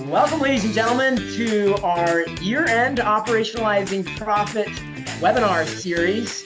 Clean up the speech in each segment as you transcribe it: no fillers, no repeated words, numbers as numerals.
Welcome, ladies and gentlemen, to our year-end Operationalizing Profit webinar series.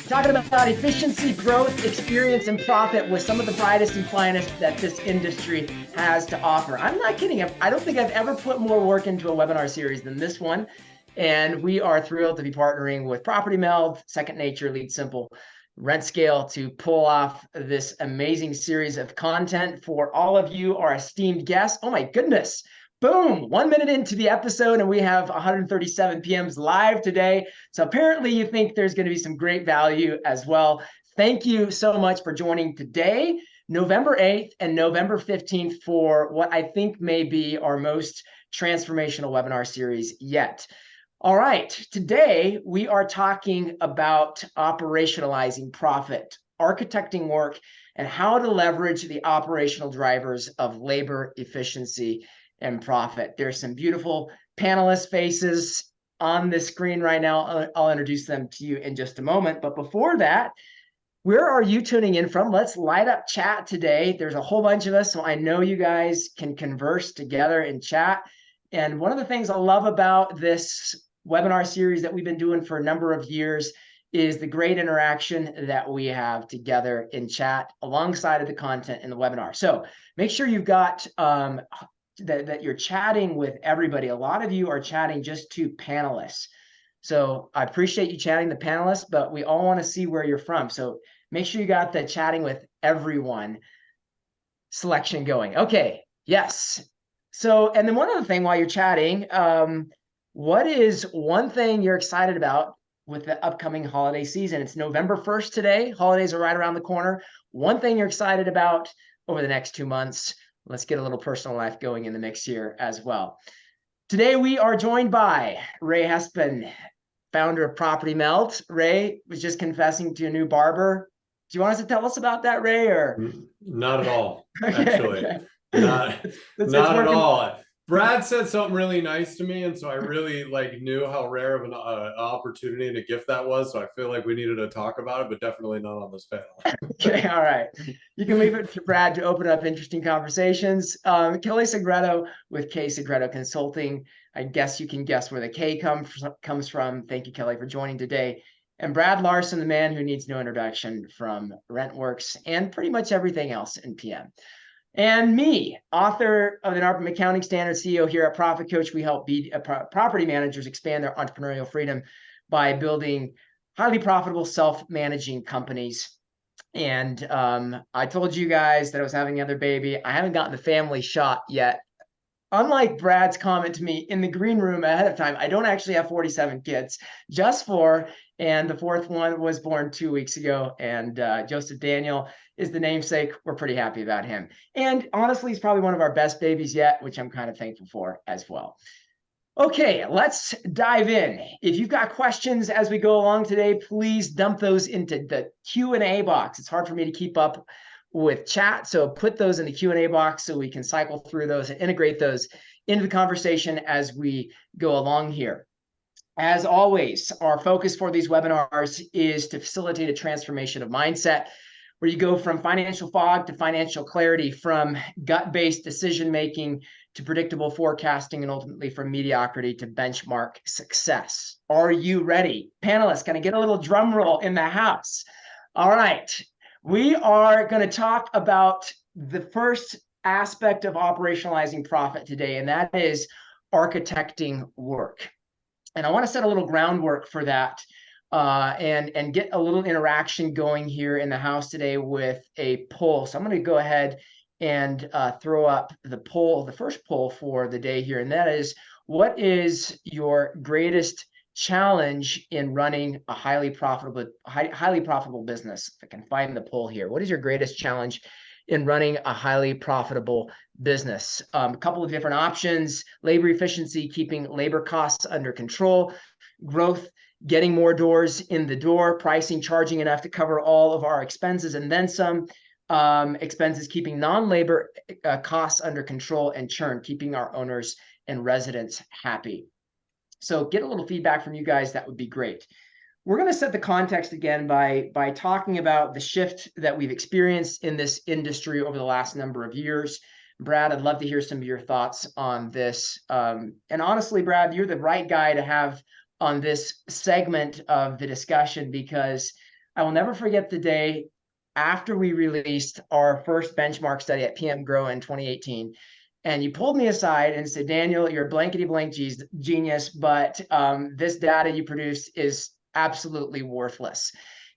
Talking about efficiency, growth, experience, and profit with some of the brightest and finest that this industry has to offer. I'm not kidding. I don't think I've ever put more work into a webinar series than this one. And we are thrilled to be partnering with Property Meld, Second Nature, Lead Simple, Rent Scale to pull off this amazing series of content for all of you, our esteemed guests. Oh my goodness. Boom, 1 minute into the episode and we have 137 PMs live today. So apparently you think there's going to be some great value as well. Thank you so much for joining today, November 8th and November 15th for what I think may be our most transformational webinar series yet. All right, today we are talking about operationalizing profit, architecting work, and how to leverage the operational drivers of labor efficiency and profit. There's some beautiful panelist faces on the screen right now. I'll introduce them to you in just a moment. But before that, where are you tuning in from? Let's light up chat today. There's a whole bunch of us, so I know you guys can converse together in chat. And one of the things I love about this webinar series that we've been doing for a number of years is the great interaction that we have together in chat alongside of the content in the webinar. So make sure you've got that you're chatting with everybody. A lot of you are chatting just to panelists. So I appreciate you chatting the panelists, but we all want to see where you're from. So make sure you got the chatting with everyone selection going. Okay, yes. So, and then one other thing while you're chatting, what is one thing you're excited about with the upcoming holiday season? It's November 1st today. Holidays are right around the corner. One thing you're excited about over the next 2 months. Let's get a little personal life going in the mix here as well. Today, we are joined by Ray Hespin, founder of Property Meld. Ray was just confessing to a new barber. Do you want us to tell us about that, Ray? Or not at all, okay, actually. Okay. Not It's at all. Brad said something really nice to me, and so I really knew how rare of an opportunity and a gift that was. So I feel like we needed to talk about it, but definitely not on this panel. Okay, all right. You can leave it to Brad to open up interesting conversations. Kelly Segreto with K Segreto Consulting. I guess you can guess where the K comes from. Thank you, Kelly, for joining today. And Brad Larson, the man who needs no introduction from RentWorks and pretty much everything else in PM. And me, author of the NARPM Accounting Standards, CEO here at Profit Coach. We help property managers expand their entrepreneurial freedom by building highly profitable self-managing companies. And I told you guys that I was having another baby. I haven't gotten the family shot yet. Unlike Brad's comment to me in the green room ahead of time, I don't actually have 47 kids, just 4. And the 4th one was born 2 weeks ago. And Joseph Daniel is the namesake. We're pretty happy about him. And honestly, he's probably one of our best babies yet, which I'm kind of thankful for as well. Okay, let's dive in. If you've got questions as we go along today, please dump those into the Q&A box. It's hard for me to keep up with chat, so put those in the Q&A box so we can cycle through those and integrate those into the conversation as we go along here. As always, our focus for these webinars is to facilitate a transformation of mindset, where you go from financial fog to financial clarity, from gut-based decision-making to predictable forecasting, and ultimately from mediocrity to benchmark success. Are you ready? Panelists, can I get a little drum roll in the house? All right. We are going to talk about the first aspect of operationalizing profit today, and that is architecting work. And I want to set a little groundwork for that and get a little interaction going here in the house today with a poll. So I'm going to go ahead and throw up the poll, the first poll for the day here, and that is, what is your greatest challenge in running a highly profitable business? If I can find the poll here, what is your greatest challenge in running a highly profitable business? A couple of different options: labor efficiency, keeping labor costs under control; growth, getting more doors in the door; pricing, charging enough to cover all of our expenses and then some; expenses, keeping non-labor costs under control; and churn, keeping our owners and residents happy. So get a little feedback from you guys. That would be great. We're going to set the context again by talking about the shift that we've experienced in this industry over the last number of years. Brad, I'd love to hear some of your thoughts on this. And honestly, Brad, you're the right guy to have on this segment of the discussion, because I will never forget the day after we released our first benchmark study at PM Grow in 2018. And you pulled me aside and said, Daniel, you're a blankety blank genius, but this data you produce is absolutely worthless.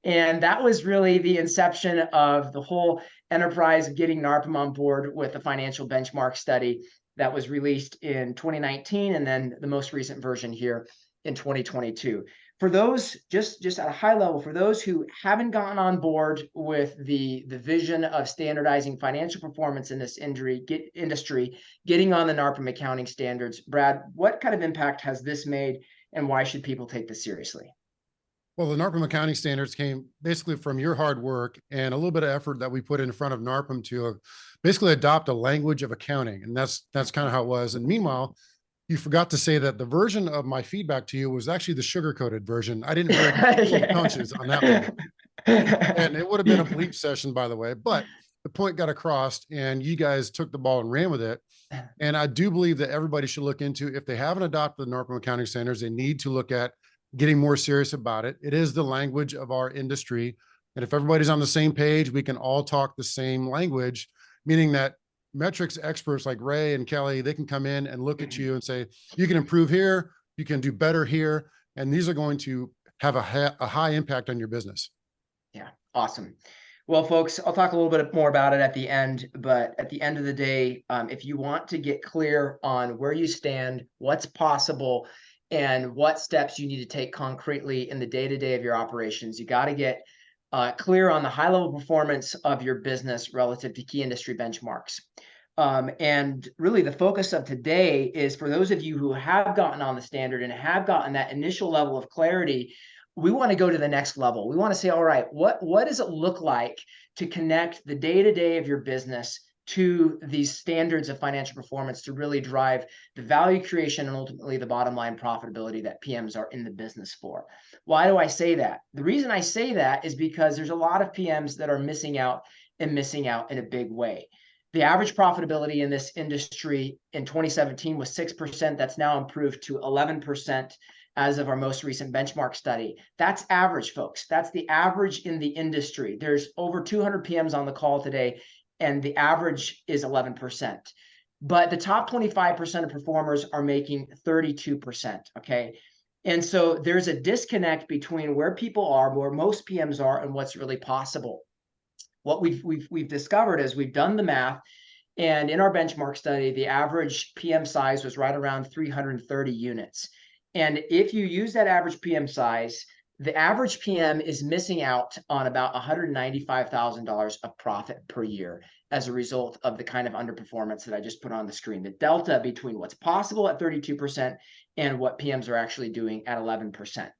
And that was really the inception of the whole enterprise of getting NARPM on board with a financial benchmark study that was released in 2019, and then the most recent version here in 2022. For those, just at a high level, for those who haven't gotten on board with the vision of standardizing financial performance in this industry, getting on the NARPM accounting standards, Brad, what kind of impact has this made, and why should people take this seriously? Well, the NARPM accounting standards came basically from your hard work and a little bit of effort that we put in front of NARPM to basically adopt a language of accounting. And that's kind of how it was. And meanwhile, you forgot to say that the version of my feedback to you was actually the sugar-coated version. I didn't really pull the punches on that one. And it would have been a bleep session, by the way, but the point got across and you guys took the ball and ran with it. And I do believe that everybody should look into, if they haven't adopted the NARPM accounting standards, they need to look at getting more serious about it. It is the language of our industry. And if everybody's on the same page, we can all talk the same language, meaning that metrics experts like Ray and Kelly, they can come in and look at you and say, you can improve here, you can do better here. And these are going to have a high impact on your business. Yeah, awesome. Well, folks, I'll talk a little bit more about it at the end, but at the end of the day, if you want to get clear on where you stand, what's possible, and what steps you need to take concretely in the day-to-day of your operations, you got to get clear on the high-level performance of your business relative to key industry benchmarks. And really the focus of today is for those of you who have gotten on the standard and have gotten that initial level of clarity. We want to go to the next level. We want to say, all right, what does it look like to connect the day-to-day of your business to these standards of financial performance to really drive the value creation and ultimately the bottom line profitability that PMs are in the business for? Why do I say that? The reason I say that is because there's a lot of PMs that are missing out in a big way. The average profitability in this industry in 2017 was 6%. That's now improved to 11% as of our most recent benchmark study. That's average, folks. That's the average in the industry. There's over 200 PMs on the call today, and the average is 11%. But the top 25% of performers are making 32%, okay? And so there's a disconnect between where people are, where most PMs are, and what's really possible. What we've discovered is we've done the math, and in our benchmark study, the average PM size was right around 330 units. And if you use that average PM size, the average PM is missing out on about $195,000 of profit per year as a result of the kind of underperformance that I just put on the screen. The delta between what's possible at 32% and what PMs are actually doing at 11%.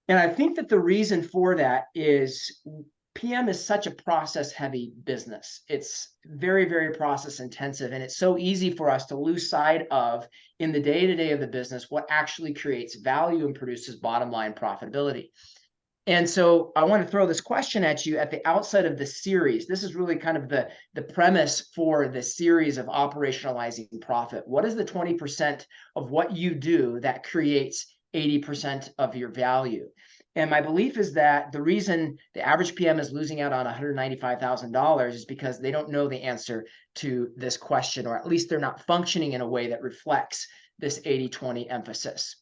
And I think that the reason for that is PM is such a process heavy business. It's very, very process intensive. And it's so easy for us to lose sight of, in the day-to-day of the business, what actually creates value and produces bottom line profitability. And so I want to throw this question at you at the outset of the series. This is really kind of the premise for the series of operationalizing profit. What is the 20% of what you do that creates 80% of your value? And my belief is that the reason the average PM is losing out on $195,000 is because they don't know the answer to this question, or at least they're not functioning in a way that reflects this 80-20 emphasis.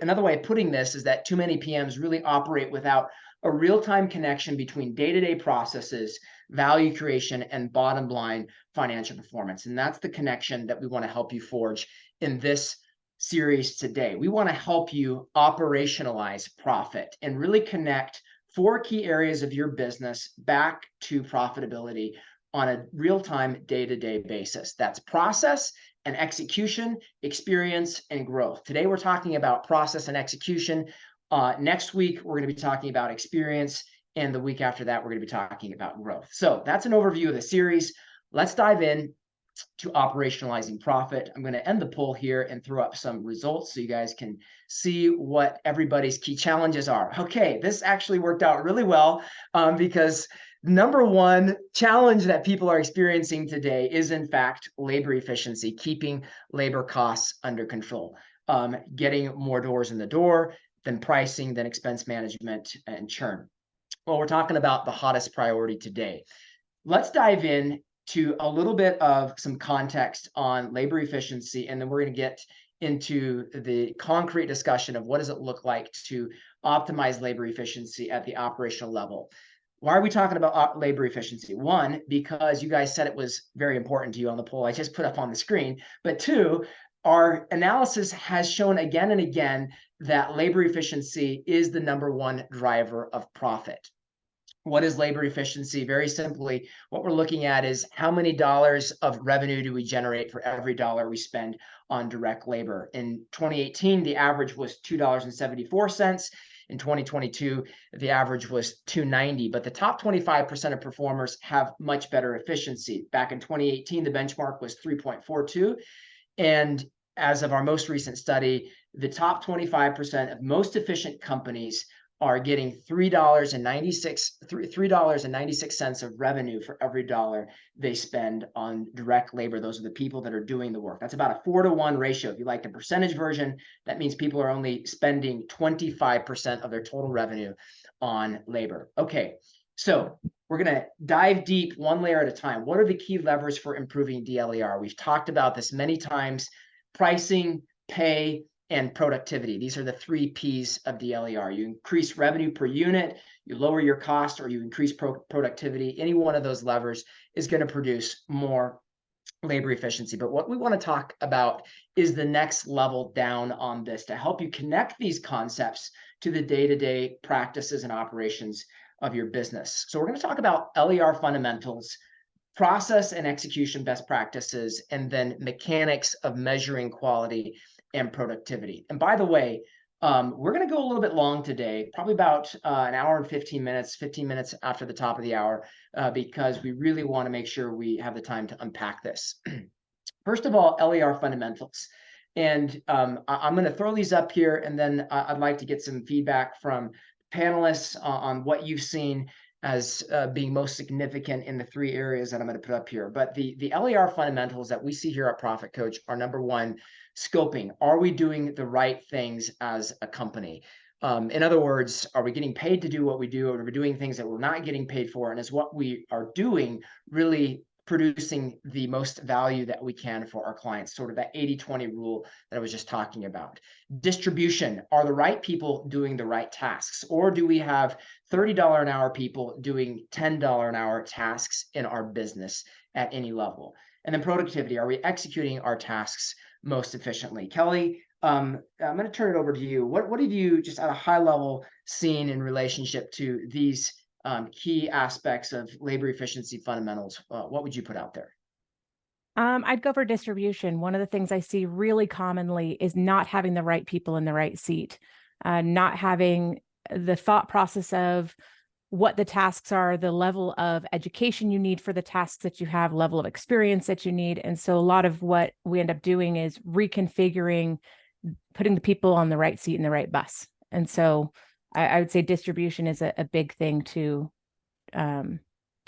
Another way of putting this is that too many PMs really operate without a real-time connection between day-to-day processes, value creation, and bottom line financial performance. And that's the connection that we want to help you forge in this series today. We want to help you operationalize profit and really connect 4 key areas of your business back to profitability on a real-time, day-to-day basis. That's process and execution, experience, and growth. Today, we're talking about process and execution. Next week, we're going to be talking about experience. And the week after that, we're going to be talking about growth. So that's an overview of the series. Let's dive in to operationalizing profit. I'm going to end the poll here and throw up some results so you guys can see what everybody's key challenges are. Okay, this actually worked out really well because number one challenge that people are experiencing today is, in fact, labor efficiency, keeping labor costs under control, getting more doors in the door, then pricing, then expense management and churn. Well, we're talking about the hottest priority today. Let's dive in to a little bit of some context on labor efficiency, and then we're going to get into the concrete discussion of what does it look like to optimize labor efficiency at the operational level. Why are we talking about labor efficiency? One, because you guys said it was very important to you on the poll I just put up on the screen. But two, our analysis has shown again and again that labor efficiency is the number one driver of profit. What is labor efficiency? Very simply, what we're looking at is how many dollars of revenue do we generate for every dollar we spend on direct labor. In 2018, the average was $2.74. In 2022, the average was $2.90, but the top 25% of performers have much better efficiency. Back in 2018, the benchmark was 3.42. And as of our most recent study, the top 25% of most efficient companies are getting $3.96 of revenue for every dollar they spend on direct labor. Those are the people that are doing the work. That's about a 4-to-1 ratio. If you like the percentage version, that means people are only spending 25% of their total revenue on labor. Okay, so we're going to dive deep one layer at a time. What are the key levers for improving DLER? We've talked about this many times: pricing, pay, and productivity. These are the 3 P's of DLER. You increase revenue per unit, you lower your cost, or you increase productivity. Any one of those levers is going to produce more labor efficiency. But what we want to talk about is the next level down on this to help you connect these concepts to the day-to-day practices and operations of your business. So we're going to talk about LER fundamentals, process and execution best practices, and then mechanics of measuring quality and productivity. And by the way, we're going to go a little bit long today, probably about an hour and 15 minutes after the top of the hour, because we really want to make sure we have the time to unpack this. First of all, LER fundamentals. And I'm going to throw these up here, and then I'd like to get some feedback from panelists on what you've seen as being most significant in the 3 areas that I'm going to put up here. But the LER fundamentals that we see here at Profit Coach are: number one, scoping. Are we doing the right things as a company? In other words, are we getting paid to do what we do, or are we doing things that we're not getting paid for? And is what we are doing really producing the most value that we can for our clients? Sort of that 80-20 rule that I was just talking about. Distribution. Are the right people doing the right tasks? Or do we have $30 an hour people doing $10 an hour tasks in our business at any level? And then productivity. Are we executing our tasks most efficiently? Kelly, I'm going to turn it over to you. What have you, just at a high level, seen in relationship to these key aspects of labor efficiency fundamentals? What would you put out there? I'd go for distribution. One of the things I see really commonly is not having the right people in the right seat, not having the thought process of what the tasks are, the level of education you need for the tasks that you have, level of experience that you need. And so a lot of what we end up doing is reconfiguring, putting the people on the right seat in the right bus. And so I would say distribution is a big thing to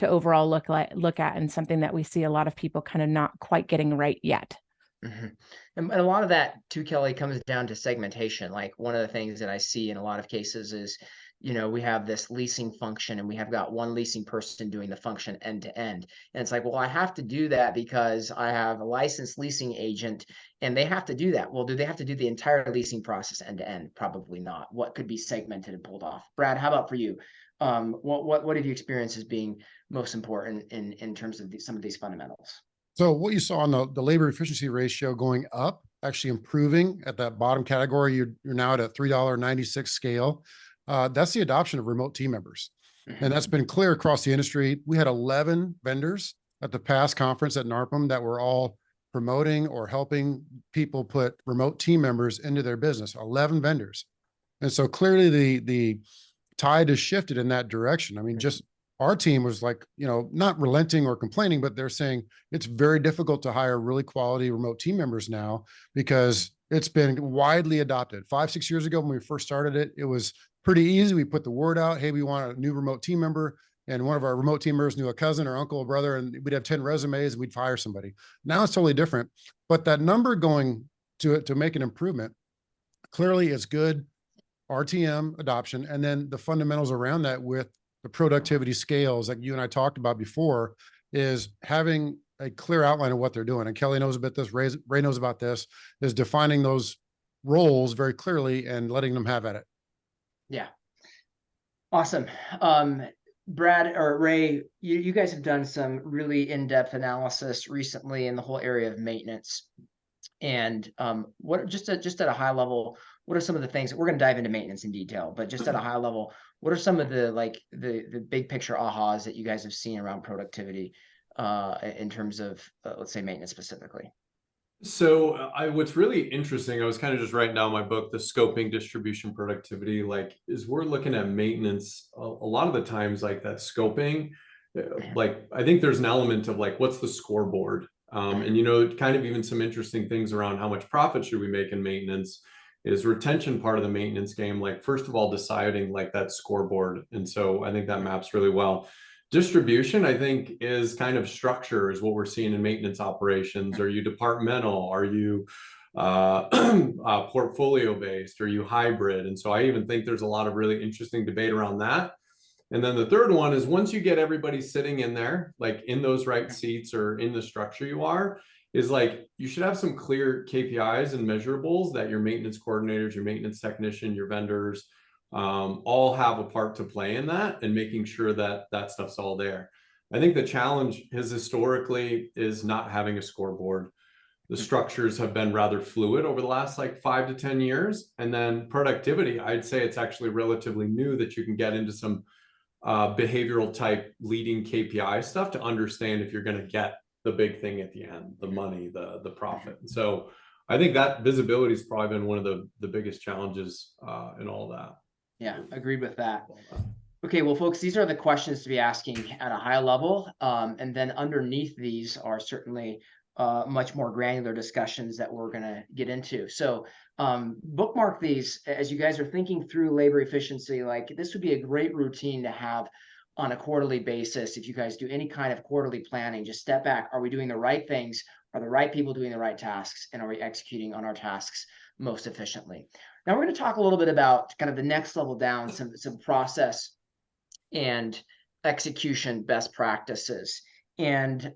overall look at, and something that we see a lot of people kind of not quite getting right yet. Mm-hmm. And a lot of that too, Kelly, comes down to segmentation. Like, one of the things that I see in a lot of cases is, we have this leasing function, and we have got one leasing person doing the function end to end. And it's like, well, I have to do that because I have a licensed leasing agent and they have to do that. Well, do they have to do the entire leasing process end to end? Probably not. What could be segmented and pulled off? Brad, how about for you? What have you experienced as being most important in terms of some of these fundamentals? So what you saw on the labor efficiency ratio going up, actually improving at that bottom category, you're now at a $3.96 scale. That's the adoption of remote team members. And that's been clear across the industry. We had 11 vendors at the past conference at NARPM that were all promoting or helping people put remote team members into their business, 11 vendors. And so clearly the tide has shifted in that direction. I mean, just our team was like, not relenting or complaining, but they're saying it's very difficult to hire really quality remote team members now because it's been widely adopted. 5-6 years ago, when we first started it, it was pretty easy. We put the word out, hey, we want a new remote team member. and one of our remote team members knew a cousin or uncle or brother, and we'd have 10 resumes and we'd fire somebody. Now it's totally different, but that number going to make an improvement clearly is good RTM adoption. And then the fundamentals around that with the productivity scales like you and I talked about before is having a clear outline of what they're doing. And Kelly knows about this, Ray knows about this, is defining those roles very clearly and letting them have at it. Yeah. Awesome. Brad or Ray, you guys have done some really in-depth analysis recently in the whole area of maintenance. And what just at a high level, what are some of the things that we're going to dive into maintenance in detail, but just at a high level, what are some of the big picture ahas that you guys have seen around productivity in terms of let's say maintenance specifically? So what's really interesting, I was kind of just writing down my book, The Scoping Distribution Productivity, like is we're looking at maintenance a lot of the times, like that scoping, like I think there's an element of like, what's the scoreboard? And, you know, kind of even some interesting things around how much profit should we make in maintenance is retention part of the maintenance game. Like, first of all, deciding like that scoreboard. And so I think that maps really well. Distribution, I think, is kind of structure is what we're seeing in maintenance operations. Are you departmental? Are you portfolio based? Are you hybrid? And so I even think there's a lot of really interesting debate around that. And then the third one is once you get everybody sitting in there, like in those right seats or in the structure you are, is like you should have some clear KPIs and measurables that your maintenance coordinators, your maintenance technician, your vendors, all have a part to play in that and making sure that that stuff's all there. I think the challenge is historically is not having a scoreboard. The structures have been rather fluid over the last like 5 to 10 years. And then productivity, I'd say it's actually relatively new that you can get into some behavioral type leading KPI stuff to understand if you're going to get the big thing at the end, the money, the profit. And so I think that visibility has probably been one of the biggest challenges in all that. Yeah, agreed with that. Okay, well, folks, these are the questions to be asking at a high level. And then underneath these are certainly much more granular discussions that we're going to get into. So bookmark these as you guys are thinking through labor efficiency. Like this would be a great routine to have on a quarterly basis. If you guys do any kind of quarterly planning, just step back. Are we doing the right things? Are the right people doing the right tasks? And are we executing on our tasks most efficiently? Now we're going to talk a little bit about kind of the next level down, some process and execution best practices. And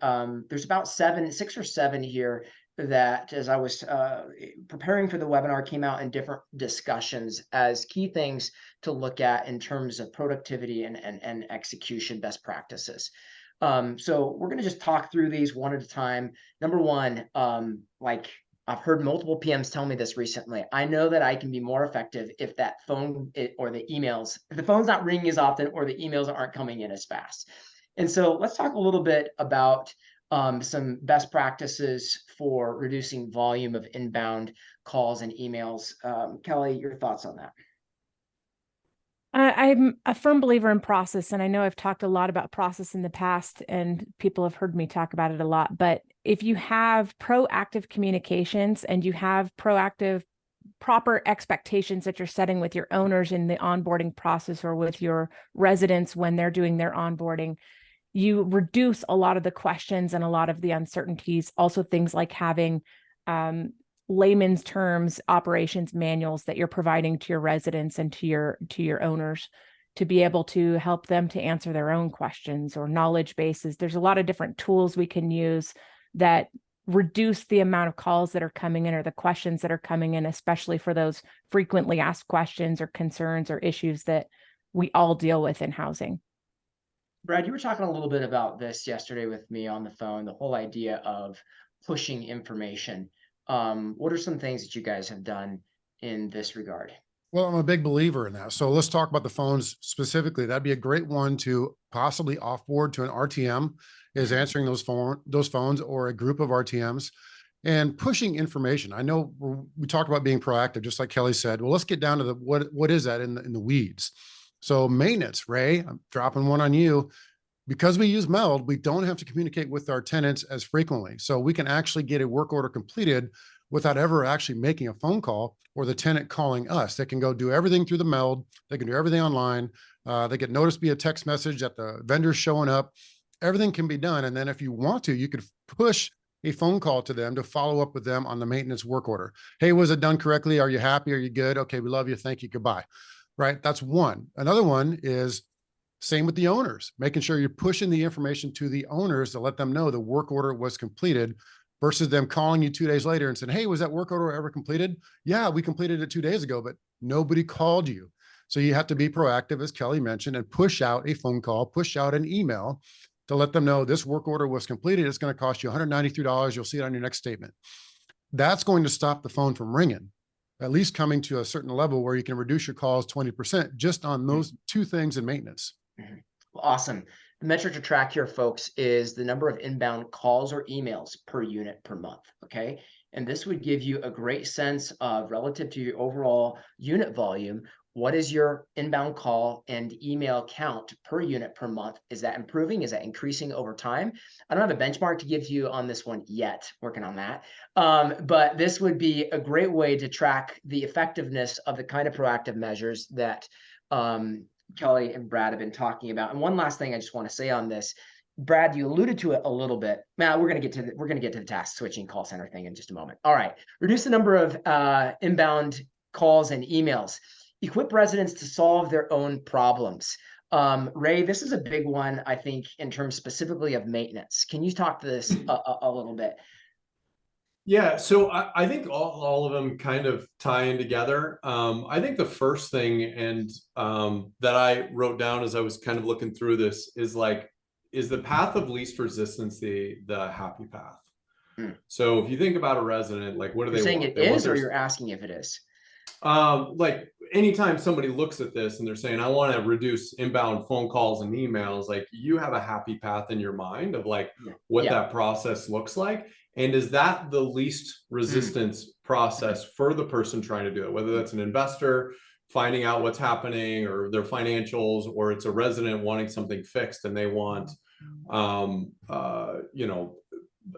there's about 6 or 7 here that, as I was preparing for the webinar, came out in different discussions as key things to look at in terms of productivity and execution best practices. So we're going to just talk through these one at a time. Number one, like I've heard multiple PMs tell me this recently. I know that I can be more effective if that phone or the emails, if the phone's not ringing as often or the emails aren't coming in as fast. And so let's talk a little bit about some best practices for reducing volume of inbound calls and emails. Kelly, your thoughts on that? I'm a firm believer in process, and I know I've talked a lot about process in the past, and people have heard me talk about it a lot. But if you have proactive communications and you have proactive, proper expectations that you're setting with your owners in the onboarding process or with your residents when they're doing their onboarding, you reduce a lot of the questions and a lot of the uncertainties. Also, things like having layman's terms operations manuals that you're providing to your residents and to your owners to be able to help them to answer their own questions, or knowledge bases. There's a lot of different tools we can use that reduce the amount of calls that are coming in or the questions that are coming in, especially for those frequently asked questions or concerns or issues that we all deal with in housing. Brad, you were talking a little bit about this yesterday with me on the phone, the whole idea of pushing information. What are some things that you guys have done in this regard? Well, I'm a big believer in that. So let's talk about the phones specifically. That'd be a great one to possibly offboard to an RTM, is answering those phones or a group of RTMs and pushing information. I know we talked about being proactive, just like Kelly said. Well, let's get down to the what is that in the weeds. So maintenance, Ray, I'm dropping one on you. because we use Meld, we don't have to communicate with our tenants as frequently. So we can actually get a work order completed without ever actually making a phone call or the tenant calling us. They can go do everything through the Meld. They can do everything online. They get noticed via text message that the vendor's showing up. Everything can be done. And then if you want to, you could push a phone call to them to follow up with them on the maintenance work order. Hey, was it done correctly? Are you happy? Are you good? Okay, we love you. Thank you. Goodbye. Right? That's one. Another one is same with the owners, making sure you're pushing the information to the owners to let them know the work order was completed versus them calling you 2 days later and saying, hey, was that work order ever completed? Yeah, we completed it 2 days ago, but nobody called you. So you have to be proactive, as Kelly mentioned, and push out a phone call, push out an email to let them know this work order was completed. It's going to cost you $193. You'll see it on your next statement. That's going to stop the phone from ringing, at least coming to a certain level where you can reduce your calls 20% just on those two things in maintenance. Awesome. The metric to track here, folks, is the number of inbound calls or emails per unit per month. Okay. And this would give you a great sense of, relative to your overall unit volume, what is your inbound call and email count per unit per month? Is that improving? Is that increasing over time? I don't have a benchmark to give you on this one yet, working on that. But this would be a great way to track the effectiveness of the kind of proactive measures that Kelly and Brad have been talking about. And one last thing I just want to say on this, Brad, you alluded to it a little bit. Now we're going to get to the task switching call center thing in just a moment. All right, reduce the number of inbound calls and emails. Equip residents to solve their own problems. Ray, this is a big one, I think, in terms specifically of maintenance. Can you talk to this a little bit? Yeah, so I think all of them kind of tie in together. I think the first thing and that I wrote down as I was kind of looking through this is like, is the path of least resistance the happy path? So if you think about a resident, like what do You're they saying want? it They want is, or their, you're asking if it is? like anytime somebody looks at this and they're saying, I want to reduce inbound phone calls and emails, like you have a happy path in your mind of like what that process looks like. And is that the least resistance process for the person trying to do it? Whether that's an investor finding out what's happening or their financials, or it's a resident wanting something fixed and they want, you know,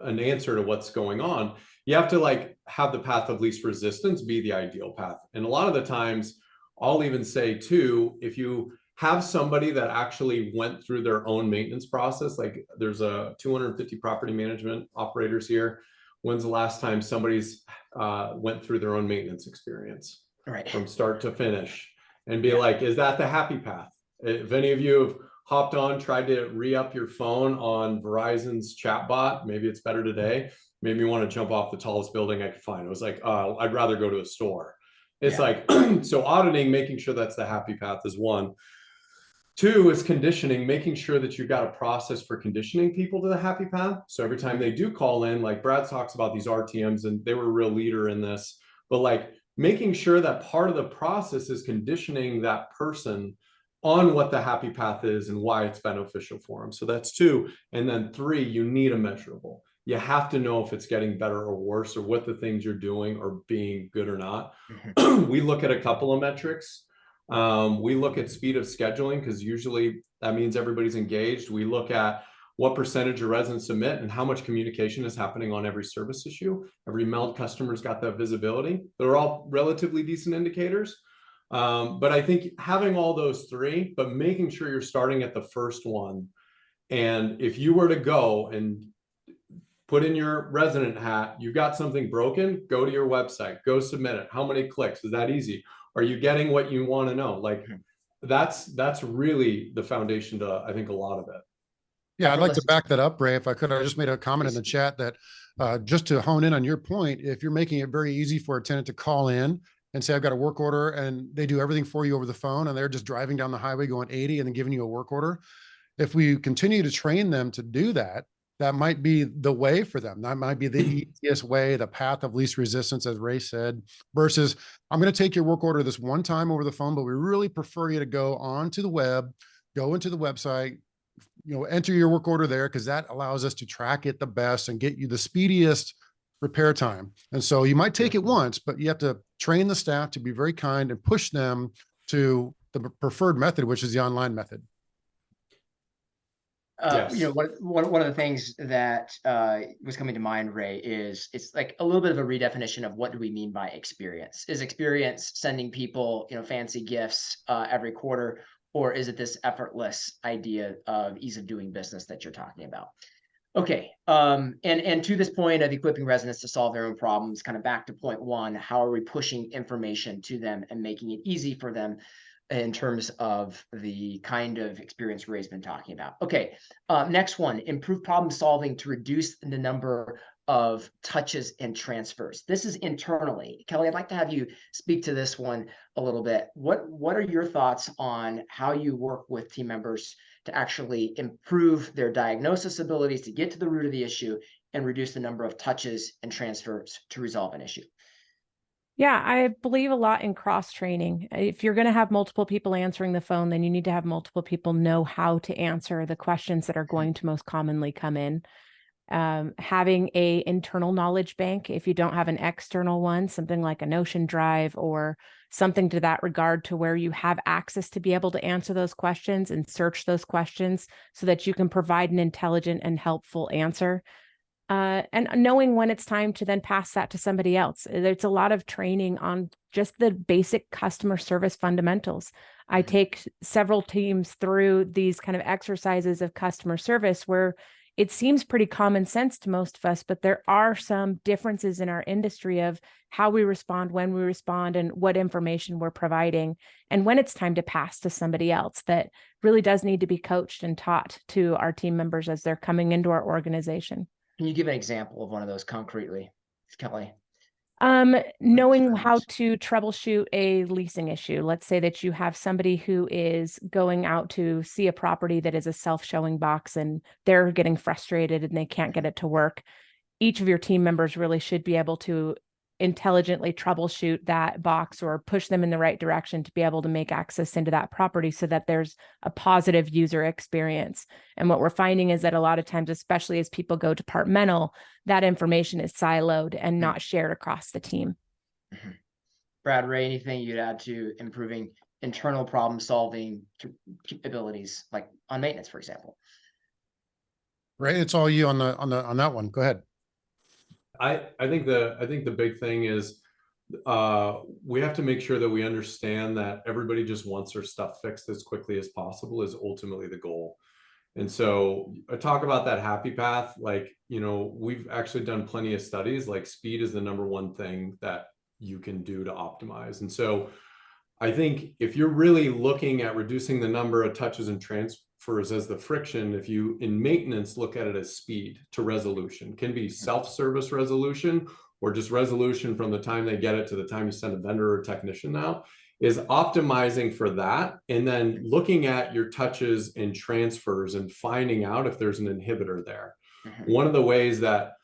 an answer to what's going on. You have to like have the path of least resistance be the ideal path. And a lot of the times I'll even say too, if you have somebody that actually went through their own maintenance process, like there's a 250 property management operators here. When's the last time somebody's went through their own maintenance experience from start to finish and be like, is that the happy path? If any of you have hopped on, tried to re-up your phone on Verizon's chatbot, maybe it's better today, made me want to jump off the tallest building I could find. It was like, I'd rather go to a store. It's like, so auditing, making sure that's the happy path is one. Two is conditioning, making sure that you've got a process for conditioning people to the happy path. So every time they do call in, like Brad talks about these RTMs, and they were a real leader in this, but like making sure that part of the process is conditioning that person on what the happy path is and why it's beneficial for them. So that's two. And then three, you need a measurable. You have to know if it's getting better or worse, or what the things you're doing are being good or not. We look at a couple of metrics. We look at speed of scheduling, because usually that means everybody's engaged. We look at what percentage of residents submit and how much communication is happening on every service issue. Every Meld customer's got that visibility. They're all relatively decent indicators. But I think having all those three, but making sure you're starting at the first one. And if you were to go and put in your resident hat, you've got something broken, go to your website, go submit it. How many clicks? Is that easy? Are you getting what you want to know? Like that's really the foundation to, I think, a lot of it. Yeah, I'd like to back that up, Ray. If I could, I just made a comment in the chat that just to hone in on your point, if you're making it very easy for a tenant to call in and say, I've got a work order, and they do everything for you over the phone, and they're just driving down the highway going 80 and then giving you a work order. If we continue to train them to do that, that might be the way for them. That might be the easiest way, the path of least resistance, as Ray said, versus I'm going to take your work order this one time over the phone, but we really prefer you to go onto the web, go into the website, you know, enter your work order there, because that allows us to track it the best and get you the speediest repair time. And so you might take it once, but you have to train the staff to be very kind and push them to the preferred method, which is the online method. Yes. One of the things that was coming to mind, Ray, is it's like a little bit of a redefinition of what do we mean by experience? Is experience sending people, fancy gifts every quarter, or is it this effortless idea of ease of doing business that you're talking about? Okay, and to this point of equipping residents to solve their own problems, kind of back to point one, how are we pushing information to them and making it easy for them in terms of the kind of experience Ray's been talking about? Okay, next one, improve problem solving to reduce the number of touches and transfers. This is internally. Kelly, I'd like to have you speak to this one a little bit. What are your thoughts on how you work with team members to actually improve their diagnosis abilities to get to the root of the issue and reduce the number of touches and transfers to resolve an issue? Yeah, I believe a lot in cross training. If you're going to have multiple people answering the phone, then you need to have multiple people know how to answer the questions that are going to most commonly come in. Having a internal knowledge bank, if you don't have an external one, something like a Notion Drive or something to that regard, to where you have access to be able to answer those questions and search those questions so that you can provide an intelligent and helpful answer. And knowing when it's time to then pass that to somebody else. There's a lot of training on just the basic customer service fundamentals. I take several teams through these kind of exercises of customer service where it seems pretty common sense to most of us, but there are some differences in our industry of how we respond, when we respond, and what information we're providing, and when it's time to pass to somebody else. That really does need to be coached and taught to our team members as they're coming into our organization. Can you give an example of one of those concretely, Kelly? Knowing how to troubleshoot a leasing issue. Let's say that you have somebody who is going out to see a property that is a self-showing box and they're getting frustrated and they can't get it to work. Each of your team members really should be able to intelligently troubleshoot that box or push them in the right direction to be able to make access into that property so that there's a positive user experience. And what we're finding is that a lot of times, especially as people go departmental, that information is siloed and not shared across the team. Brad, Ray, anything you'd add to improving internal problem solving abilities, like on maintenance, for example? Right, it's all you on that one. Go ahead. I think the big thing is we have to make sure that we understand that everybody just wants their stuff fixed as quickly as possible is ultimately the goal. And so I talk about that happy path, like, we've actually done plenty of studies, like speed is the number one thing that you can do to optimize. And so I think if you're really looking at reducing the number of touches and transfers as the friction, if you in maintenance look at it as speed to resolution, can be self-service resolution or just resolution from the time they get it to the time you send a vendor or technician out, is optimizing for that. And then looking at your touches and transfers and finding out if there's an inhibitor there. One of the ways that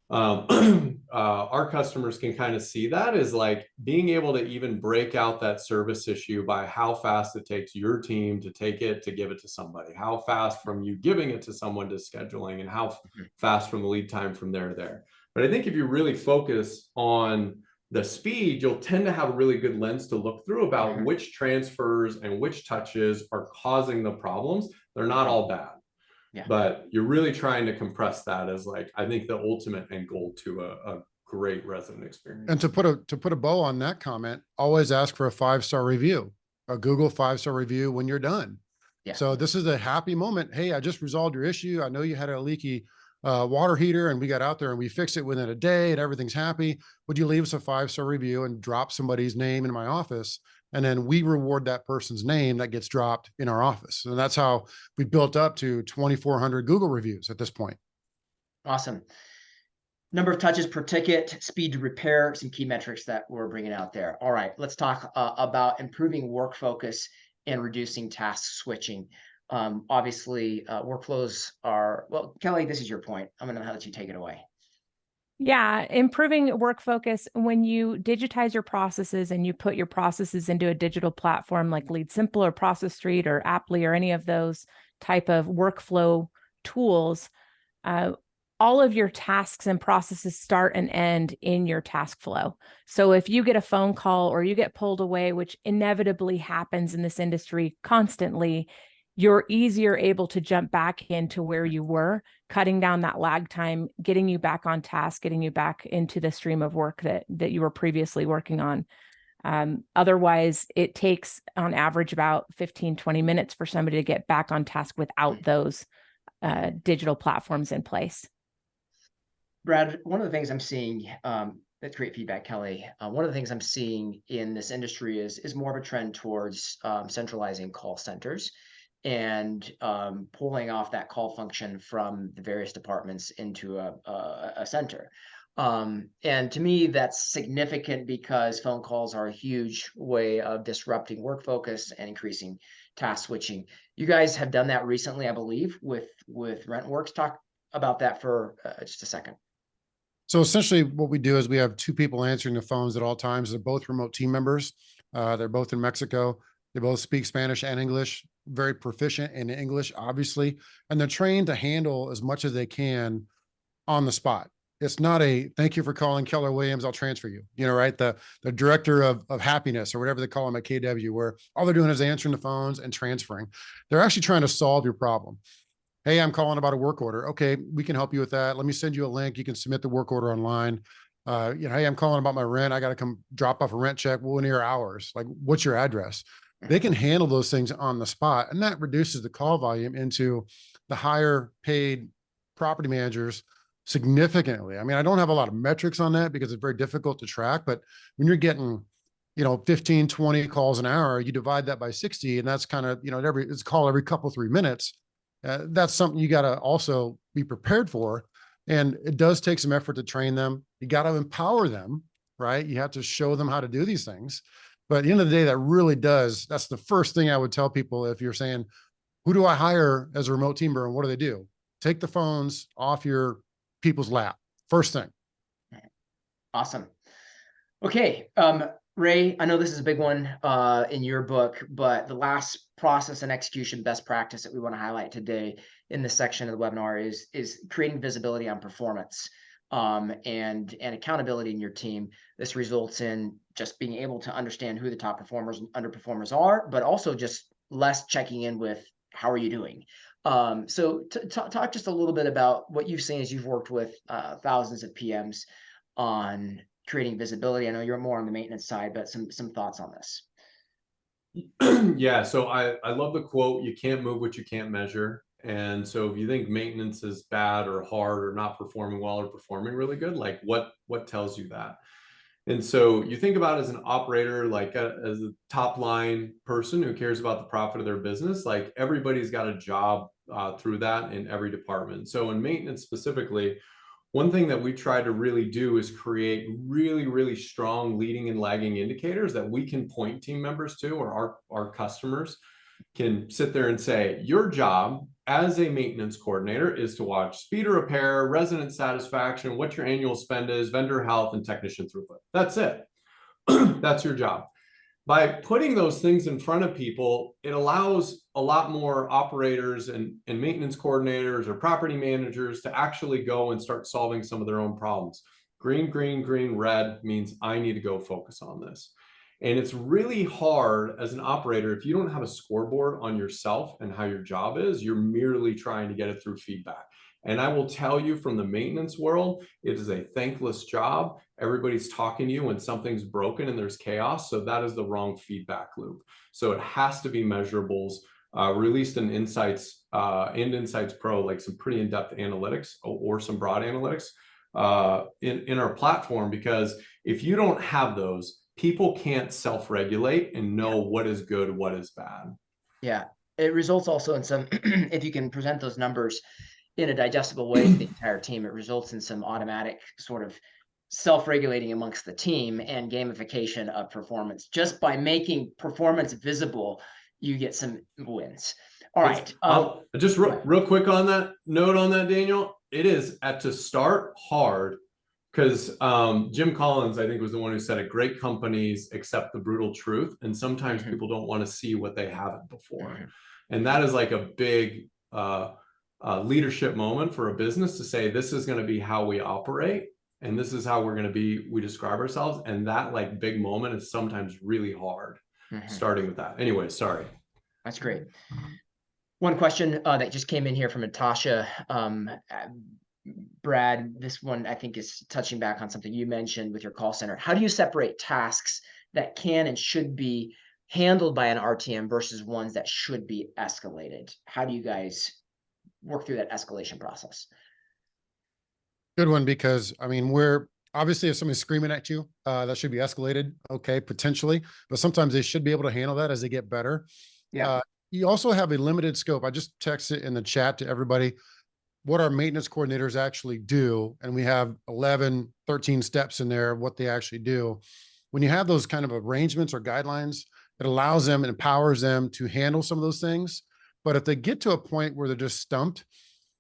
our customers can kind of see that is like being able to even break out that service issue by how fast it takes your team to take it to give it to somebody, how fast from you giving it to someone to scheduling, and how fast from the lead time from there to there. But I think if you really focus on the speed, you'll tend to have a really good lens to look through about which transfers and which touches are causing the problems. They're not all bad. Yeah. But you're really trying to compress that as, like, I think the ultimate end goal to a great resident experience. And to put a bow on that comment, always ask for a 5-star review, a Google 5-star review when you're done. Yeah. So this is a happy moment. Hey, I just resolved your issue. I know you had a leaky water heater and we got out there and we fixed it within a day and everything's happy. Would you leave us a 5-star review and drop somebody's name in my office? And then we reward that person's name that gets dropped in our office. And that's how we built up to 2,400 Google reviews at this point. Awesome. Number of touches per ticket, speed to repair, some key metrics that we're bringing out there. All right, let's talk about improving work focus and reducing task switching. Obviously, workflows are, well, Kelly, this is your point. I'm going to let you take it away. Yeah, improving work focus. When you digitize your processes and you put your processes into a digital platform like Lead Simple or Process Street or Apply or any of those type of workflow tools, all of your tasks and processes start and end in your task flow. So if you get a phone call or you get pulled away, which inevitably happens in this industry constantly, you're easier able to jump back into where you were, cutting down that lag time, getting you back on task, getting you back into the stream of work that you were previously working on. Otherwise, it takes on average about 15, 20 minutes for somebody to get back on task without those digital platforms in place. Brad, one of the things I'm seeing, that's great feedback, Kelly. One of the things I'm seeing in this industry is more of a trend towards centralizing call centers and pulling off that call function from the various departments into a center. And to me, that's significant because phone calls are a huge way of disrupting work focus and increasing task switching. You guys have done that recently, I believe, with RentWorks. Talk about that for just a second. So essentially what we do is we have two people answering the phones at all times. They're both remote team members. They're both in Mexico. They both speak Spanish and English, very proficient in English, obviously, and they're trained to handle as much as they can on the spot. It's not a thank you for calling Keller Williams, I'll transfer you, right? The director of happiness or whatever they call them at KW, where all they're doing is answering the phones and transferring. They're actually trying to solve your problem. Hey, I'm calling about a work order. Okay, we can help you with that. Let me send you a link. You can submit the work order online. Hey, I'm calling about my rent. I got to come drop off a rent check. We'll near hours. Like, what's your address? They can handle those things on the spot, and that reduces the call volume into the higher paid property managers significantly. I mean, I don't have a lot of metrics on that because it's very difficult to track, but when you're getting 15, 20 calls an hour, you divide that by 60, and that's kind of, it's a call every couple, 3 minutes. That's something you got to also be prepared for. And it does take some effort to train them. You got to empower them, right? You have to show them how to do these things. But at the end of the day, that's the first thing I would tell people. If you're saying, who do I hire as a remote team member and what do they do? Take the phones off your people's lap. First thing. Awesome. Okay. Ray, I know this is a big one in your book, but the last process and execution best practice that we want to highlight today in this section of the webinar is creating visibility on performance and accountability in your team. This results in just being able to understand who the top performers and underperformers are, but also just less checking in with how are you doing. So talk just a little bit about what you've seen as you've worked with thousands of PMs on creating visibility. I know you're more on the maintenance side, but some thoughts on this. Yeah, so I love the quote, you can't move what you can't measure. And so if you think maintenance is bad or hard or not performing well or performing really good, like what tells you that? And so you think about it as an operator, like as a top line person who cares about the profit of their business, like everybody's got a job through that in every department. So in maintenance specifically, one thing that we try to really do is create really, really strong leading and lagging indicators that we can point team members to, or our customers can sit there and say, your job as a maintenance coordinator is to watch speed of repair, resident satisfaction, what your annual spend is, vendor health, and technician throughput. That's it. That's your job. By putting those things in front of people, it allows a lot more operators and maintenance coordinators or property managers to actually go and start solving some of their own problems. Green, green, green, red means I need to go focus on this. And it's really hard as an operator if you don't have a scoreboard on yourself and how your job is, you're merely trying to get it through feedback. And I will tell you from the maintenance world, it is a thankless job. Everybody's talking to you when something's broken and there's chaos. So that is the wrong feedback loop. So it has to be measurables, released in Insights and Insights Pro, like some pretty in-depth analytics or some broad analytics in our platform, because if you don't have those, people can't self-regulate and know what is good, what is bad. Yeah, it results also in some, if you can present those numbers in a digestible way to the entire team, it results in some automatic sort of self-regulating amongst the team and gamification of performance. Just by making performance visible, you get some wins. All right. Just real quick on that note on that, Daniel, it is to start hard, because Jim Collins, I think, was the one who said it, great companies accept the brutal truth. And sometimes people don't want to see what they haven't before. And that is like a big leadership moment for a business to say, this is going to be how we operate. And this is how we describe ourselves. And that like big moment is sometimes really hard starting with that. Anyway, sorry. That's great. One question that just came in here from Natasha. Brad, this one I think is touching back on something you mentioned with your call center. How do you separate tasks that can and should be handled by an RTM versus ones that should be escalated? How do you guys work through that escalation process? Good one, because I mean, we're obviously, if somebody's screaming at you, that should be escalated. Okay, potentially, but sometimes they should be able to handle that as they get better. Yeah. You also have a limited scope. I just texted in the chat to everybody what our maintenance coordinators actually do. And we have 11, 13 steps in there of what they actually do. When you have those kind of arrangements or guidelines, it allows them and empowers them to handle some of those things. But if they get to a point where they're just stumped,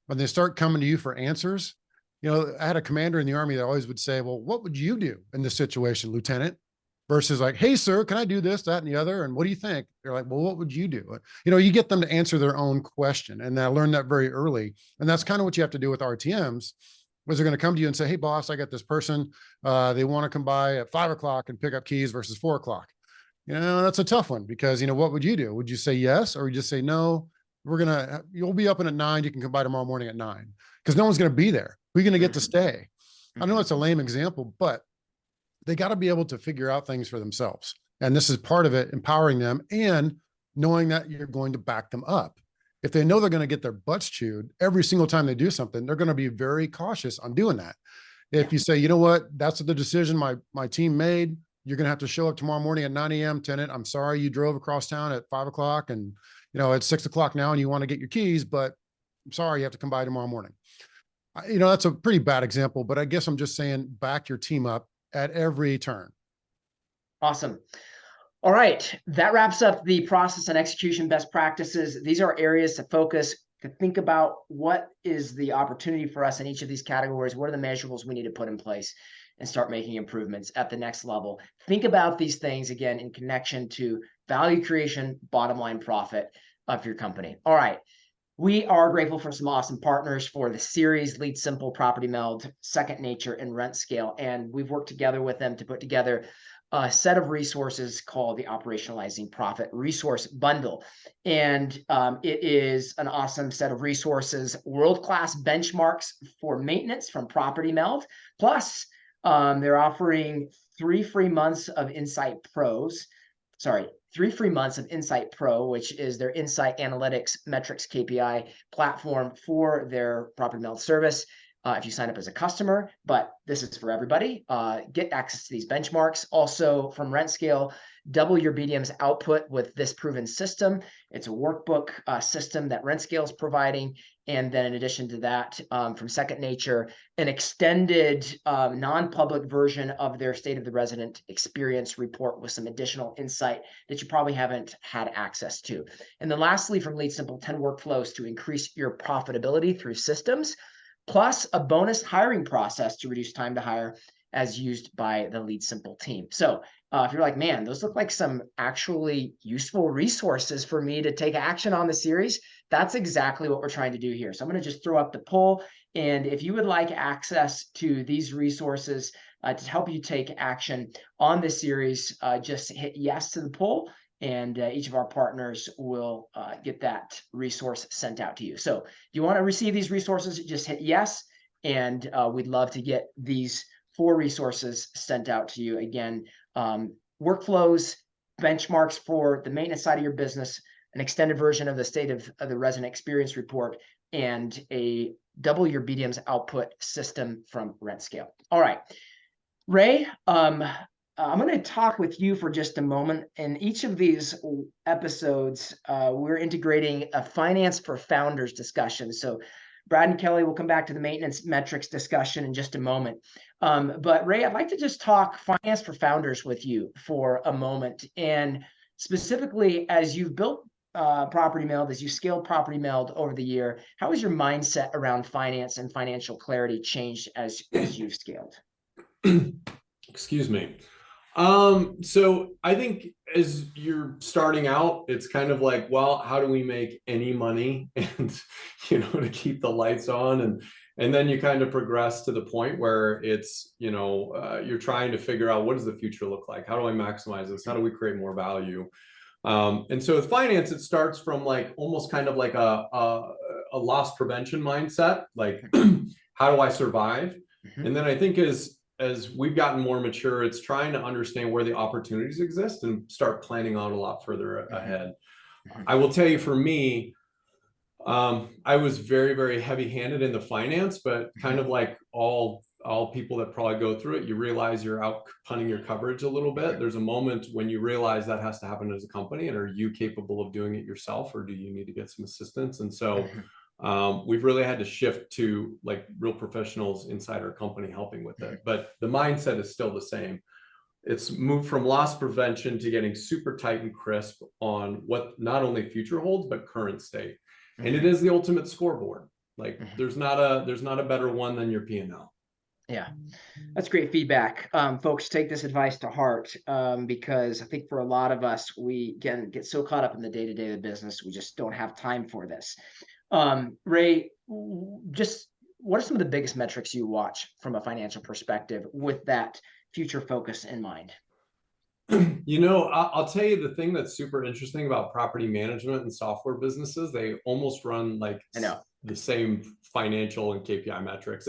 when they start coming to you for answers, I had a commander in the Army that always would say, well, what would you do in this situation, Lieutenant? Versus like, hey, sir, can I do this, that, and the other? And what do you think? They're like, well, what would you do? You get them to answer their own question. And I learned that very early. And that's kind of what you have to do with RTMs, was they're going to come to you and say, hey, boss, I got this person. They want to come by at 5 o'clock and pick up keys versus 4 o'clock. That's a tough one, because, what would you do? Would you say yes? Or would you just say, no, you'll be up at 9. You can come by tomorrow morning at 9, because no one's going to be there. We're going to get to stay. I know it's a lame example, but they got to be able to figure out things for themselves. And this is part of it, empowering them and knowing that you're going to back them up. If they know they're going to get their butts chewed every single time they do something, they're going to be very cautious on doing that. If you say, you know what, that's the decision my team made, you're going to have to show up tomorrow morning at 9 a.m. Tenant. I'm sorry you drove across town at 5 o'clock and, it's 6 o'clock now and you want to get your keys, but I'm sorry, you have to come by tomorrow morning. That's a pretty bad example, but I guess I'm just saying, back your team up at every turn. Awesome. All right. That wraps up the process and execution best practices. These are areas to focus, to think about what is the opportunity for us in each of these categories. What are the measurables we need to put in place and start making improvements at the next level? Think about these things again in connection to value creation, bottom line profit of your company. All right. We are grateful for some awesome partners for the series: Lead Simple, Property Meld, Second Nature, and Rent Scale. And we've worked together with them to put together a set of resources called the Operationalizing Profit Resource Bundle. And it is an awesome set of resources, world-class benchmarks for maintenance from Property Meld. Plus, they're offering 3 free months of Insight Pros. 3 free months of Insight Pro, which is their insight analytics metrics KPI platform for their Property Meld service. If you sign up as a customer, but this is for everybody, get access to these benchmarks. Also from Rent Scale, double your BDM's output with this proven system. It's a workbook system that Rent Scale is providing. And then in addition to that, from Second Nature, an extended non-public version of their State of the Resident Experience report with some additional insight that you probably haven't had access to. And then lastly, from Lead Simple, 10 workflows to increase your profitability through systems, plus a bonus hiring process to reduce time to hire as used by the Lead Simple team. So if you're like, man, those look like some actually useful resources for me to take action on the series, that's exactly what we're trying to do here. So I'm going to just throw up the poll. And if you would like access to these resources to help you take action on this series, just hit yes to the poll. And each of our partners will get that resource sent out to you. So if you want to receive these resources, just hit yes. And we'd love to get these 4 resources sent out to you. Again, workflows, benchmarks for the maintenance side of your business, an extended version of the State of the Resident Experience report, and a double your BDM's output system from Rent Scale. All right, Ray, I'm going to talk with you for just a moment. In each of these episodes, we're integrating a finance for founders discussion. So Brad and Kelly will come back to the maintenance metrics discussion in just a moment. But Ray, I'd like to just talk finance for founders with you for a moment. And specifically, as you've built Property Meld, as you scaled Property Meld over the year, how has your mindset around finance and financial clarity changed as you've scaled? Excuse me. So I think as you're starting out, it's kind of like, well, how do we make any money and, to keep the lights on? And then you kind of progress to the point where it's, you're trying to figure out, what does the future look like? How do I maximize this? How do we create more value? And so with finance, it starts from like almost kind of like a loss prevention mindset, like how do I survive? And then I think as we've gotten more mature, it's trying to understand where the opportunities exist and start planning on a lot further ahead. I will tell you, for me, I was very, very heavy-handed in the finance, but kind of like all people that probably go through it, you realize you're out punting your coverage a little bit. There's a moment when you realize that has to happen as a company, and are you capable of doing it yourself, or do you need to get some assistance? And so we've really had to shift to like real professionals inside our company helping with it. But the mindset is still the same. It's moved from loss prevention to getting super tight and crisp on what not only future holds, but current state. And it is the ultimate scoreboard. Like there's not a better one than your P&L. Yeah, that's great feedback. Folks, take this advice to heart, because I think for a lot of us, we get so caught up in the day-to-day of the business, we just don't have time for this. Ray, just what are some of the biggest metrics you watch from a financial perspective with that future focus in mind? You know, I'll tell you the thing that's super interesting about property management and software businesses, they almost run like the same financial and KPI metrics.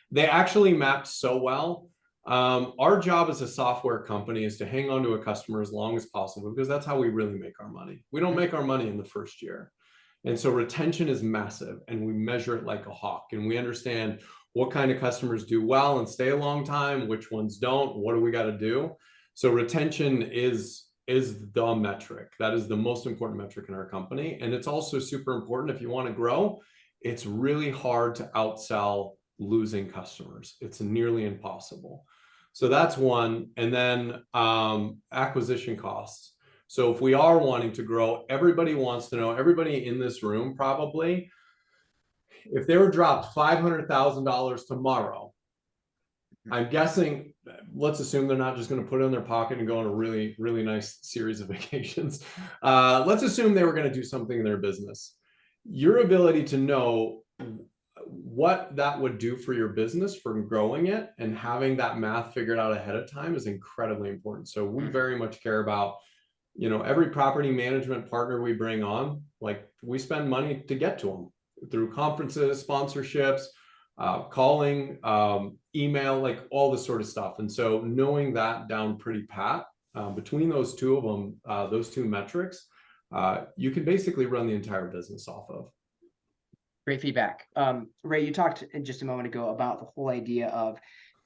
They actually map so well. Our job as a software company is to hang on to a customer as long as possible, because that's how we really make our money. We don't make our money in the first year. And so retention is massive, and we measure it like a hawk, and we understand what kind of customers do well and stay a long time, which ones don't, what do we got to do? So retention is the metric. That is the most important metric in our company. And it's also super important if you want to grow. It's really hard to outsell losing customers. It's nearly impossible. So that's one. And then acquisition costs. So if we are wanting to grow, everybody wants to know, everybody in this room probably, if they were dropped $500,000 tomorrow, I'm guessing, let's assume they're not just going to put it in their pocket and go on a really, really nice series of vacations. Let's assume they were going to do something in their business. Your ability to know what that would do for your business for growing it and having that math figured out ahead of time is incredibly important. So we very much care about, you know, every property management partner we bring on, like we spend money to get to them through conferences, sponsorships, calling, email, like all this sort of stuff. And so knowing that down pretty pat, between those two of them, those two metrics, you can basically run the entire business off of. Great feedback. Ray, you talked just a moment ago about the whole idea of,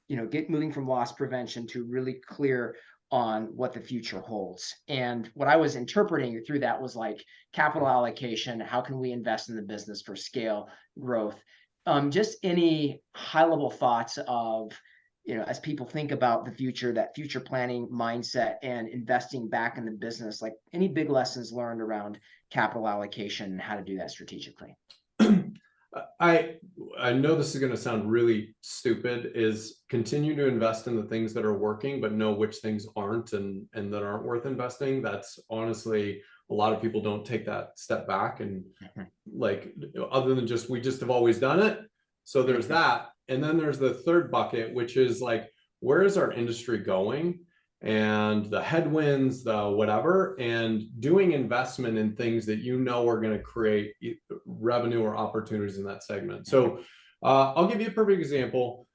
you know, moving from loss prevention to really clear on what the future holds. And what I was interpreting through that was like capital allocation. How can we invest in the business for scale, growth? Just any high level thoughts of, you know, as people think about the future, that future planning mindset and investing back in the business, like any big lessons learned around capital allocation and how to do that strategically? I know this is going to sound really stupid, is continue to invest in the things that are working, but know which things aren't and that aren't worth investing. That's honestly, a lot of people don't take that step back and like, other than just, we just have always done it. So there's that. And then there's the third bucket, which is like, where is our industry going? And the headwinds, the whatever, and doing investment in things that you know are going to create revenue or opportunities in that segment. So I'll give you a perfect example.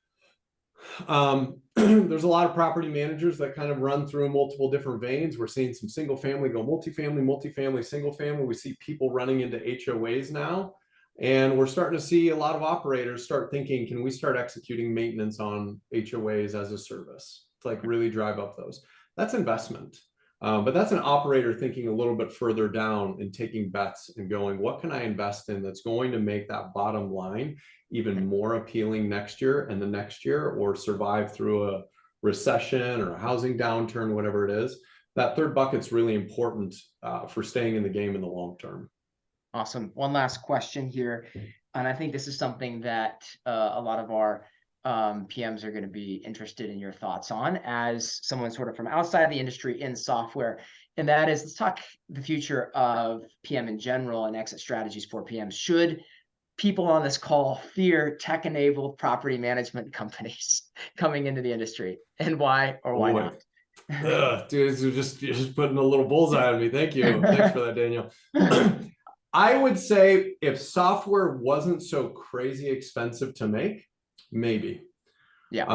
There's a lot of property managers that kind of run through multiple different veins. We're seeing some single family go multifamily, single family. We see people running into HOAs now. And we're starting to see a lot of operators start thinking, can we start executing maintenance on HOAs as a service? Like really drive up those. That's investment. But that's an operator thinking a little bit further down and taking bets and going, what can I invest in that's going to make that bottom line even more appealing next year and the next year, or survive through a recession or a housing downturn, whatever it is. That third bucket's really important for staying in the game in the long term. Awesome. One last question here. And I think this is something that a lot of our PMs are going to be interested in your thoughts on as someone sort of from outside the industry in software. And that is, let's talk the future of PM in general and exit strategies for PMs. Should people on this call fear tech-enabled property management companies coming into the industry, and why or why not? Dude, you're just putting a little bullseye on me. Thank you. Thanks for that, Daniel. I would say if software wasn't so crazy expensive to make, maybe. Yeah.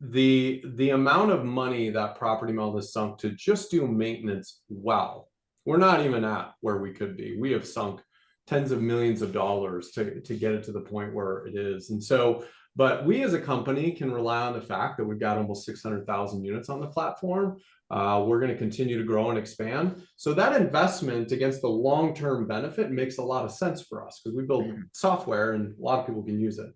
The amount of money that Property Meld has sunk to just do maintenance well, we're not even at where we could be. We have sunk tens of millions of dollars to get it to the point where it is. And so, but we as a company can rely on the fact that we've got almost 600,000 units on the platform. We're going to continue to grow and expand. So that investment against the long-term benefit makes a lot of sense for us because we build software and a lot of people can use it.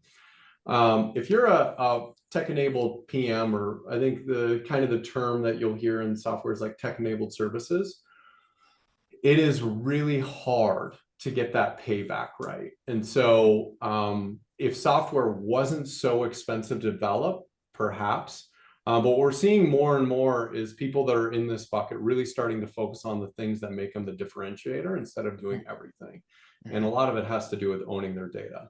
If you're a tech-enabled PM, or I think the kind of the term that you'll hear in software is like tech-enabled services, it is really hard to get that payback right. And so if software wasn't so expensive to develop, perhaps, but what we're seeing more and more is people that are in this bucket really starting to focus on the things that make them the differentiator instead of doing everything. And a lot of it has to do with owning their data.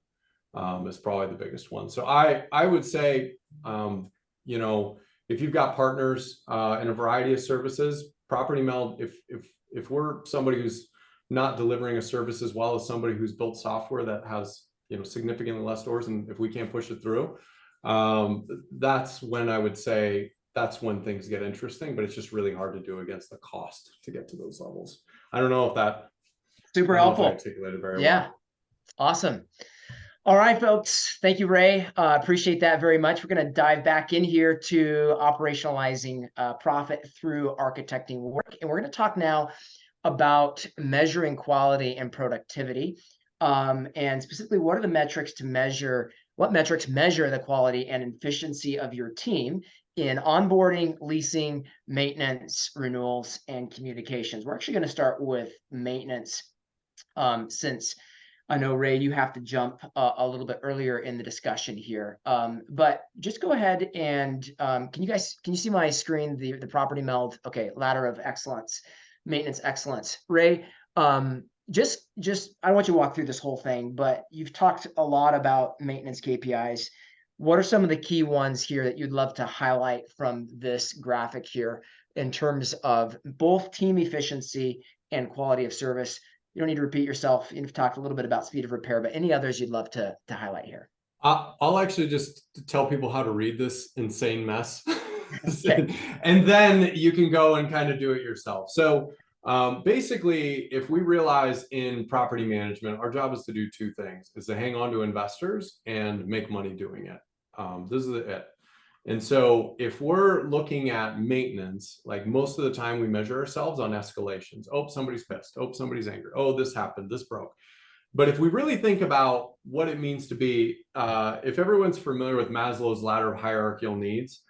Is probably the biggest one. So I would say, you know, if you've got partners in a variety of services, Property Meld, if we're somebody who's not delivering a service as well as somebody who's built software that has, you know, significantly less doors, and if we can't push it through, that's when I would say that's when things get interesting, but it's just really hard to do against the cost to get to those levels. I don't know if that Super helpful. articulated very Yeah. well. Awesome. All right, folks. Thank you, Ray. Appreciate that very much. We're going to dive back in here to operationalizing profit through architecting work. And we're going to talk now about measuring quality and productivity. And specifically, what are the metrics to measure, what metrics measure the quality and efficiency of your team in onboarding, leasing, maintenance, renewals, and communications. We're actually going to start with maintenance since I know, Ray, you have to jump a little bit earlier in the discussion here, but just go ahead and can you see my screen, the Property Meld? Okay, ladder of excellence, maintenance excellence. Ray, just I don't want you to walk through this whole thing, but you've talked a lot about maintenance KPIs. What are some of the key ones here that you'd love to highlight from this graphic here in terms of both team efficiency and quality of service? You don't need to repeat yourself. You've talked a little bit about speed of repair, but any others you'd love to highlight here? I'll actually just tell people how to read this insane mess. Okay. And then you can go and kind of do it yourself. So basically, if we realize in property management, our job is to do two things, is to hang on to investors and make money doing it. This is it. And so if we're looking at maintenance, like most of the time we measure ourselves on escalations. Oh, somebody's pissed. Oh, somebody's angry. Oh, this happened. This broke. But if we really think about what it means to be, if everyone's familiar with Maslow's ladder of hierarchical needs,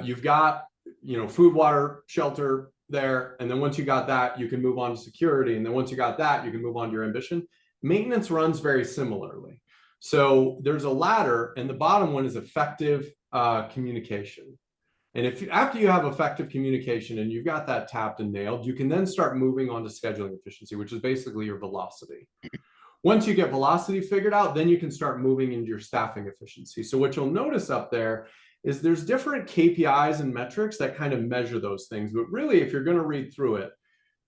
you've got, you know, food, water, shelter there. And then once you got that, you can move on to security. And then once you got that, you can move on to your ambition. Maintenance runs very similarly. So there's a ladder, and the bottom one is effective communication. And if after you have effective communication and you've got that tapped and nailed, you can then start moving on to scheduling efficiency, which is basically your velocity. Once you get velocity figured out, then you can start moving into your staffing efficiency. So what you'll notice up there is there's different KPIs and metrics that kind of measure those things. But really, if you're going to read through it,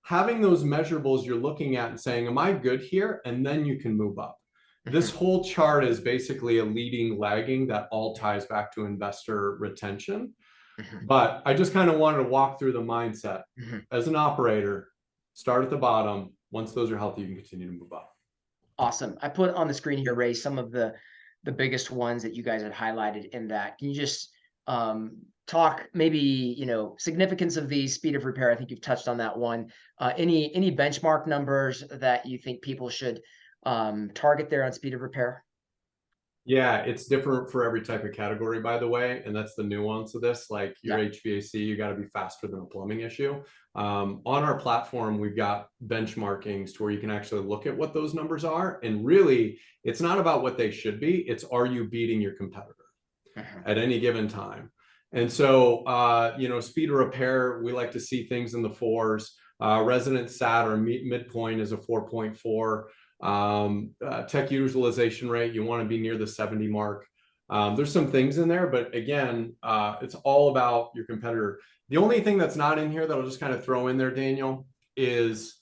having those measurables you're looking at and saying, am I good here? And then you can move up. This whole chart is basically a leading lagging that all ties back to investor retention. But I just kind of wanted to walk through the mindset. As an operator, start at the bottom. Once those are healthy, you can continue to move up. Awesome. I put on the screen here, Ray, some of the biggest ones that you guys had highlighted in that. Can you just talk maybe, you know, significance of the speed of repair? I think you've touched on that one. Any benchmark numbers that you think people should target there on speed of repair? Yeah, it's different for every type of category, by the way. And that's the nuance of this. Like your HVAC, you got to be faster than a plumbing issue. On our platform, we've got benchmarkings to where you can actually look at what those numbers are. And really, it's not about what they should be. It's, are you beating your competitor at any given time? And so, you know, speed of repair, we like to see things in the 4s. Resident sat or midpoint is a 4.4. Tech utilization rate, you want to be near the 70 mark. There's some things in there, but again, it's all about your competitor. The only thing that's not in here that I'll just kind of throw in there, Daniel, is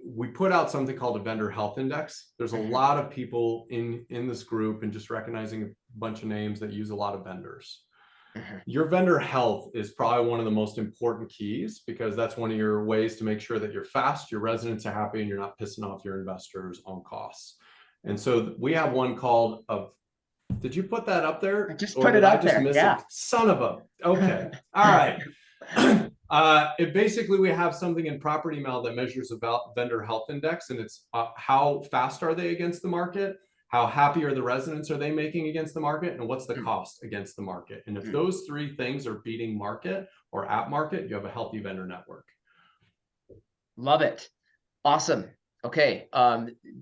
we put out something called a vendor health index. There's a lot of people in this group, and just recognizing a bunch of names that use a lot of vendors. Your vendor health is probably one of the most important keys, because that's one of your ways to make sure that you're fast, your residents are happy, and you're not pissing off your investors on costs. And so we have one called of, did you put that up there? I just Or put it did I up just there. miss Yeah. it? Son of a, okay. All right. It basically, we have something in Property Mail that measures about vendor health index, and it's how fast are they against the market, how happy are the residents are they making against the market, and what's the cost against the market. And if those three things are beating market or at market, you have a healthy vendor network. Love it. Awesome. Okay.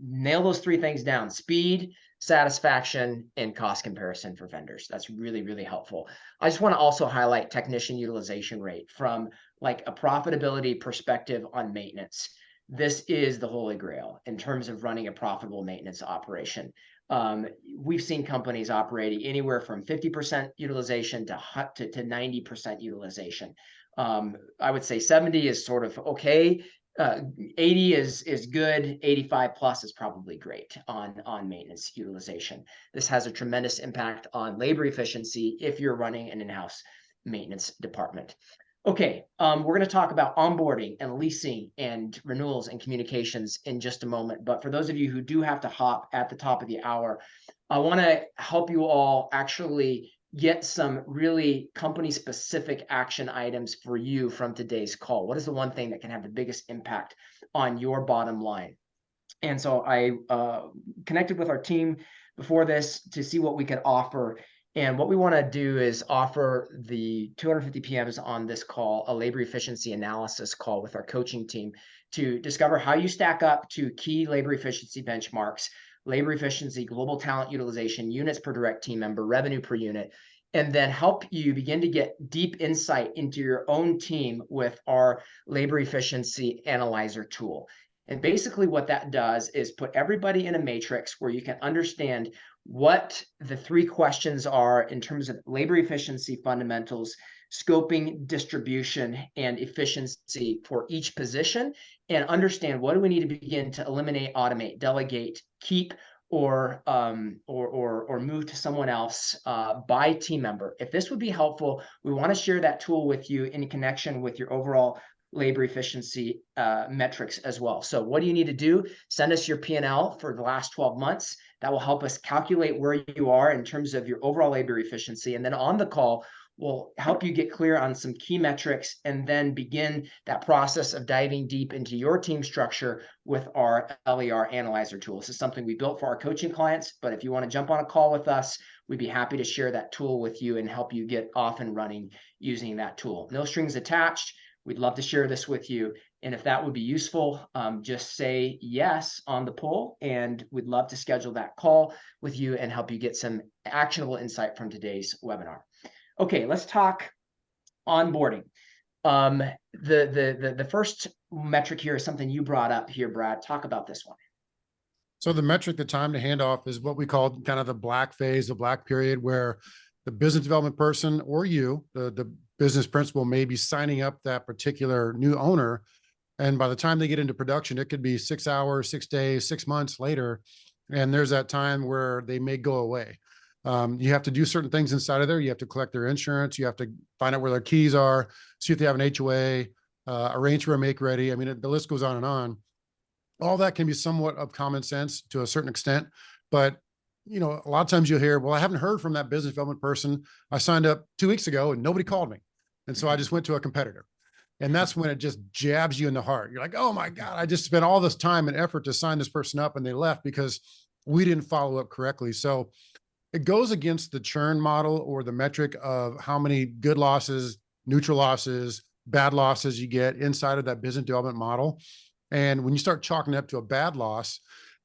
Nail those three things down: speed, satisfaction, and cost comparison for vendors. That's really, really helpful. I just want to also highlight technician utilization rate from like a profitability perspective on maintenance. This is the holy grail in terms of running a profitable maintenance operation. We've seen companies operating anywhere from 50% utilization to 90% utilization. I would say 70 is sort of okay. 80 is good. 85 plus is probably great on maintenance utilization. This has a tremendous impact on labor efficiency if you're running an in-house maintenance department. Okay, we're going to talk about onboarding and leasing and renewals and communications in just a moment. But for those of you who do have to hop at the top of the hour, I want to help you all actually get some really company specific action items for you from today's call. What is the one thing that can have the biggest impact on your bottom line? And so I connected with our team before this to see what we could offer. And what we want to do is offer the 250 PMs on this call a labor efficiency analysis call with our coaching team to discover how you stack up to key labor efficiency benchmarks, labor efficiency, global talent utilization, units per direct team member, revenue per unit, and then help you begin to get deep insight into your own team with our labor efficiency analyzer tool. And basically what that does is put everybody in a matrix where you can understand what the three questions are in terms of labor efficiency fundamentals, scoping, distribution, and efficiency for each position, and understand what do we need to begin to eliminate, automate, delegate, keep, or move to someone else by team member. If this would be helpful, we want to share that tool with you in connection with your overall labor efficiency metrics as well. So what do you need to do? Send us your P&L for the last 12 months. That will help us calculate where you are in terms of your overall labor efficiency. And then on the call, we'll help you get clear on some key metrics and then begin that process of diving deep into your team structure with our LER analyzer tool. This is something we built for our coaching clients, but if you want to jump on a call with us, we'd be happy to share that tool with you and help you get off and running using that tool. No strings attached. We'd love to share this with you. And if that would be useful, just say yes on the poll, and we'd love to schedule that call with you and help you get some actionable insight from today's webinar. Okay, let's talk onboarding. The first metric here is something you brought up here, Brad. Talk about this one. So the metric, the time to hand off, is what we call kind of the black phase, the black period, where the business development person or you, the business principal, may be signing up that particular new owner. And by the time they get into production, it could be 6 hours, 6 days, 6 months later. And there's that time where they may go away. You have to do certain things inside of there. You have to collect their insurance. You have to find out where their keys are, see if they have an HOA, arrange for a make ready. I mean, the list goes on and on. All that can be somewhat of common sense to a certain extent, but you know, a lot of times you'll hear, well, I haven't heard from that business development person. I signed up 2 weeks ago and nobody called me. And so I just went to a competitor. And that's when it just jabs you in the heart. You're like, oh my God, I just spent all this time and effort to sign this person up and they left because we didn't follow up correctly. So it goes against the churn model or the metric of how many good losses, neutral losses, bad losses you get inside of that business development model. And when you start chalking it up to a bad loss,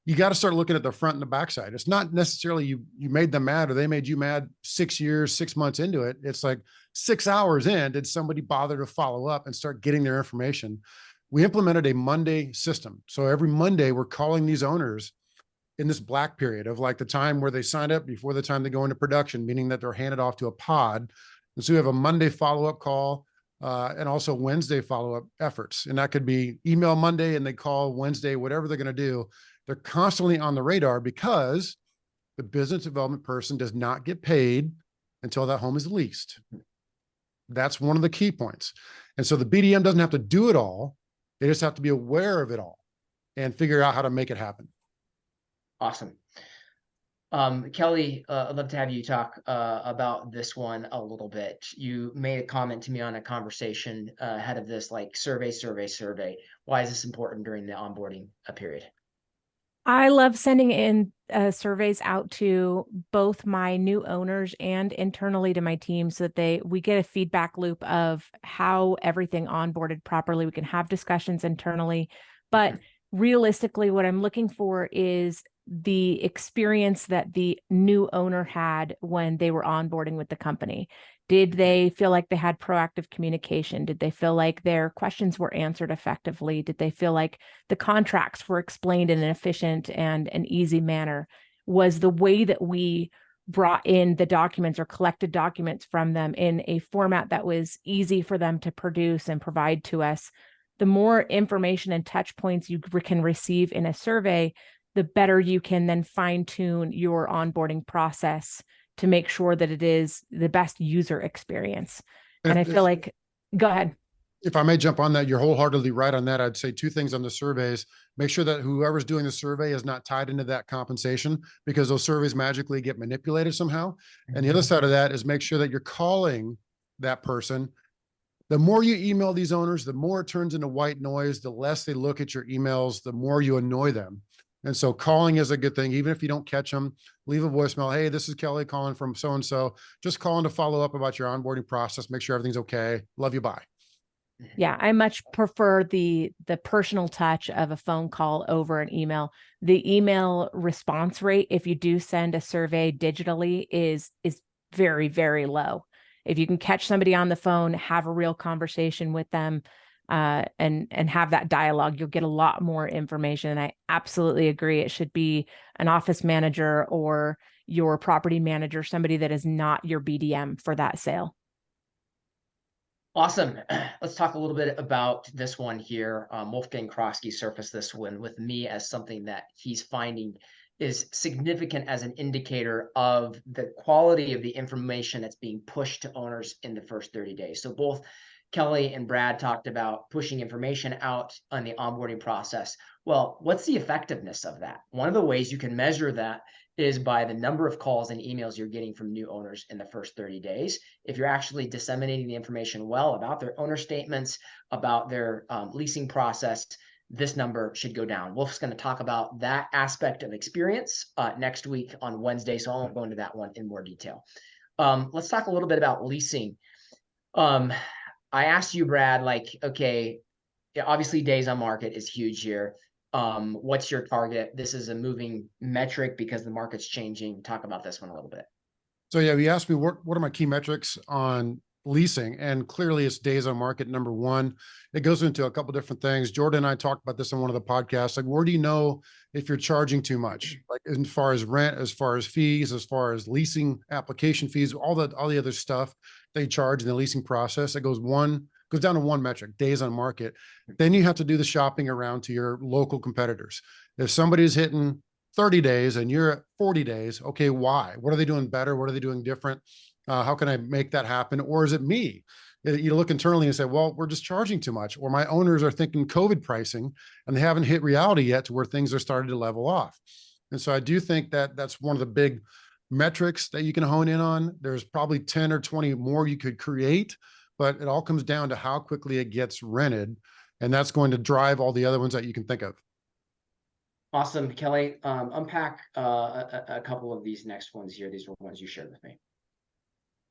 you got to start looking at the front and the backside. It's not necessarily you made them mad or they made you mad 6 years, 6 months into it. It's like 6 hours in, did somebody bother to follow up and start getting their information? We implemented a Monday system. So every Monday we're calling these owners in this black period of like the time where they signed up before the time they go into production, meaning that they're handed off to a pod. And so we have a Monday follow-up call and also Wednesday follow-up efforts. And that could be email Monday and they call Wednesday, whatever they're going to do. They're constantly on the radar because the business development person does not get paid until that home is leased. That's one of the key points. And so the BDM doesn't have to do it all. They just have to be aware of it all and figure out how to make it happen. Awesome. Kelly, I'd love to have you talk about this one a little bit. You made a comment to me on a conversation ahead of this, like survey. Why is this important during the onboarding period? I love sending in surveys out to both my new owners and internally to my team so that we get a feedback loop of how everything onboarded properly. We can have discussions internally, but realistically, what I'm looking for is the experience that the new owner had when they were onboarding with the company. Did they feel like they had proactive communication? Did they feel like their questions were answered effectively? Did they feel like the contracts were explained in an efficient and an easy manner? Was the way that we brought in the documents or collected documents from them in a format that was easy for them to produce and provide to us? The more information and touch points you can receive in a survey, the better you can then fine tune your onboarding process to make sure that it is the best user experience. And I feel like, go ahead. If I may jump on that, you're wholeheartedly right on that. I'd say two things on the surveys. Make sure that whoever's doing the survey is not tied into that compensation because those surveys magically get manipulated somehow. And the other side of that is make sure that you're calling that person. The more you email these owners, the more it turns into white noise, the less they look at your emails, the more you annoy them. And so calling is a good thing. Even if you don't catch them, leave a voicemail. Hey, this is Kelly calling from so-and-so. Just calling to follow up about your onboarding process. Make sure everything's okay. Love you. Bye. Yeah, I much prefer the personal touch of a phone call over an email. The email response rate, if you do send a survey digitally, is very, very low. If you can catch somebody on the phone, have a real conversation with them, and have that dialogue, you'll get a lot more information. And I absolutely agree. It should be an office manager or your property manager, somebody that is not your BDM for that sale. Awesome. Let's talk a little bit about this one here. Wolfgang Krosky surfaced this one with me as something that he's finding is significant as an indicator of the quality of the information that's being pushed to owners in the first 30 days. So both Kelly and Brad talked about pushing information out on the onboarding process. Well, what's the effectiveness of that? One of the ways you can measure that is by the number of calls and emails you're getting from new owners in the first 30 days. If you're actually disseminating the information well about their owner statements, about their leasing process, this number should go down. Wolf's going to talk about that aspect of experience next week on Wednesday, so I won't go into that one in more detail. Let's talk a little bit about leasing. I asked you, Brad, like, okay, obviously days on market is huge here. What's your target? This is a moving metric because the market's changing. Talk about this one a little bit. So yeah, you asked me what are my key metrics on leasing, and clearly it's days on market number one. It goes into a couple different things. Jordan and I talked about this on one of the podcasts. Like, where do you know if you're charging too much? Like, as far as rent, as far as fees, as far as leasing application fees, all the other stuff they charge in the leasing process. It goes down to one metric, days on market. Then you have to do the shopping around to your local competitors. If somebody's hitting 30 days and you're at 40 days, okay, why? What are they doing better? What are they doing different? How can I make that happen? Or is it me? You look internally and say, well, we're just charging too much. Or my owners are thinking COVID pricing and they haven't hit reality yet to where things are starting to level off. And so I do think that that's one of the big metrics that you can hone in on. There's probably 10 or 20 more you could create, but it all comes down to how quickly it gets rented. And that's going to drive all the other ones that you can think of. Awesome. Kelly, unpack a couple of these next ones here. These were ones you shared with me.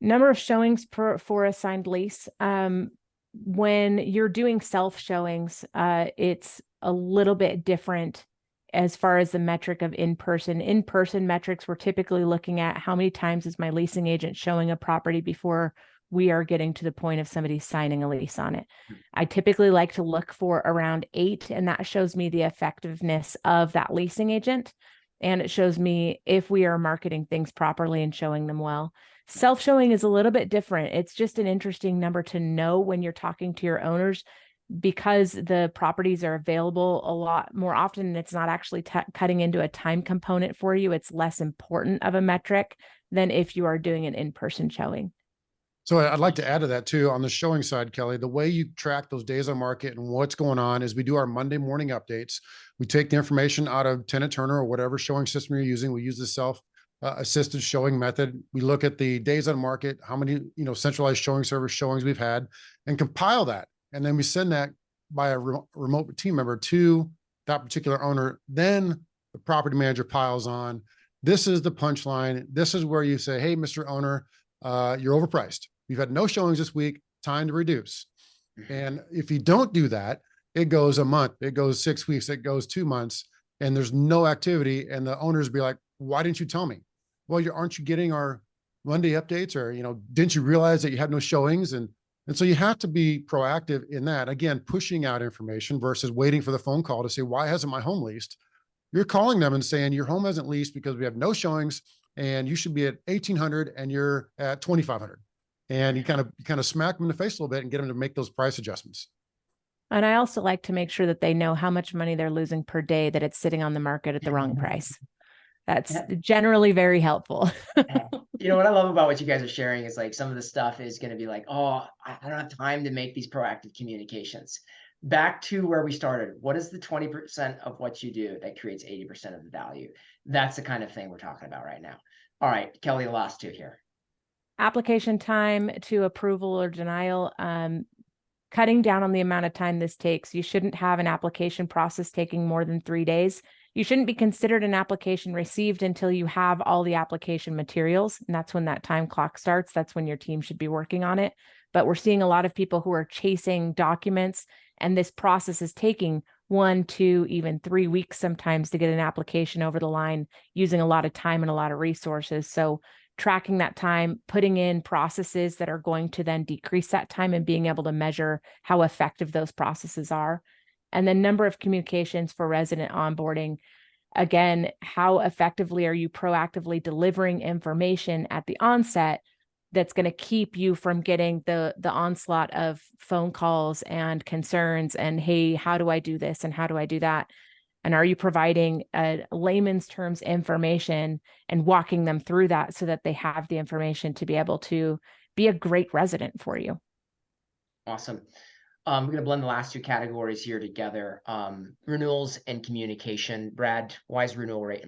Number of showings for a signed lease. When you're doing self showings, it's a little bit different as far as the metric of in-person. In-person metrics, we're typically looking at how many times is my leasing agent showing a property before we are getting to the point of somebody signing a lease on it. I typically like to look for around 8, and that shows me the effectiveness of that leasing agent. and it shows me if we are marketing things properly and showing them well. Self-showing is a little bit different. It's just an interesting number to know when you're talking to your owners, because the properties are available a lot more often and it's not actually cutting into a time component for you. It's less important of a metric than if you are doing an in-person showing. So I'd like to add to that too, on the showing side, Kelly, the way you track those days on market and what's going on is we do our Monday morning updates. We take the information out of Tenant Turner or whatever showing system you're using. We use the self assisted showing method. We look at the days on market, how many, centralized showing service showings we've had, and compile that. And then we send that by a remote team member to that particular owner. Then the property manager piles on. This is the punchline. This is where you say, hey, Mr. Owner, you're overpriced. You've had no showings this week, time to reduce. And if you don't do that, it goes a month, it goes 6 weeks, it goes 2 months, and there's no activity. And the owners be like, why didn't you tell me? Well, aren't you getting our Monday updates? Or, didn't you realize that you had no showings? And so you have to be proactive in that. Again, pushing out information versus waiting for the phone call to say, why hasn't my home leased? You're calling them and saying your home hasn't leased because we have no showings and you should be at 1,800 and you're at 2,500. And you kind of smack them in the face a little bit and get them to make those price adjustments. And I also like to make sure that they know how much money they're losing per day that it's sitting on the market at the wrong price. That's generally very helpful. What I love about what you guys are sharing is like some of the stuff is going to be like, oh, I don't have time to make these proactive communications. Back to where we started. What is the 20% of what you do that creates 80% of the value? That's the kind of thing we're talking about right now. All right, Kelly, the last two here. Application time to approval or denial, cutting down on the amount of time this takes. You shouldn't have an application process taking more than 3 days. You shouldn't be considered an application received until you have all the application materials. And that's when that time clock starts. That's when your team should be working on it. But we're seeing a lot of people who are chasing documents, and this process is taking 1, 2, even 3 weeks sometimes to get an application over the line, using a lot of time and a lot of resources. So tracking that time, putting in processes that are going to then decrease that time, and being able to measure how effective those processes are. And then number of communications for resident onboarding. Again, how effectively are you proactively delivering information at the onset that's going to keep you from getting the onslaught of phone calls and concerns and, hey, how do I do this and how do I do that? And are you providing a layman's terms information and walking them through that so that they have the information to be able to be a great resident for you? Awesome. We're going to blend the last two categories here together. Renewals and communication. Brad, why is renewal rate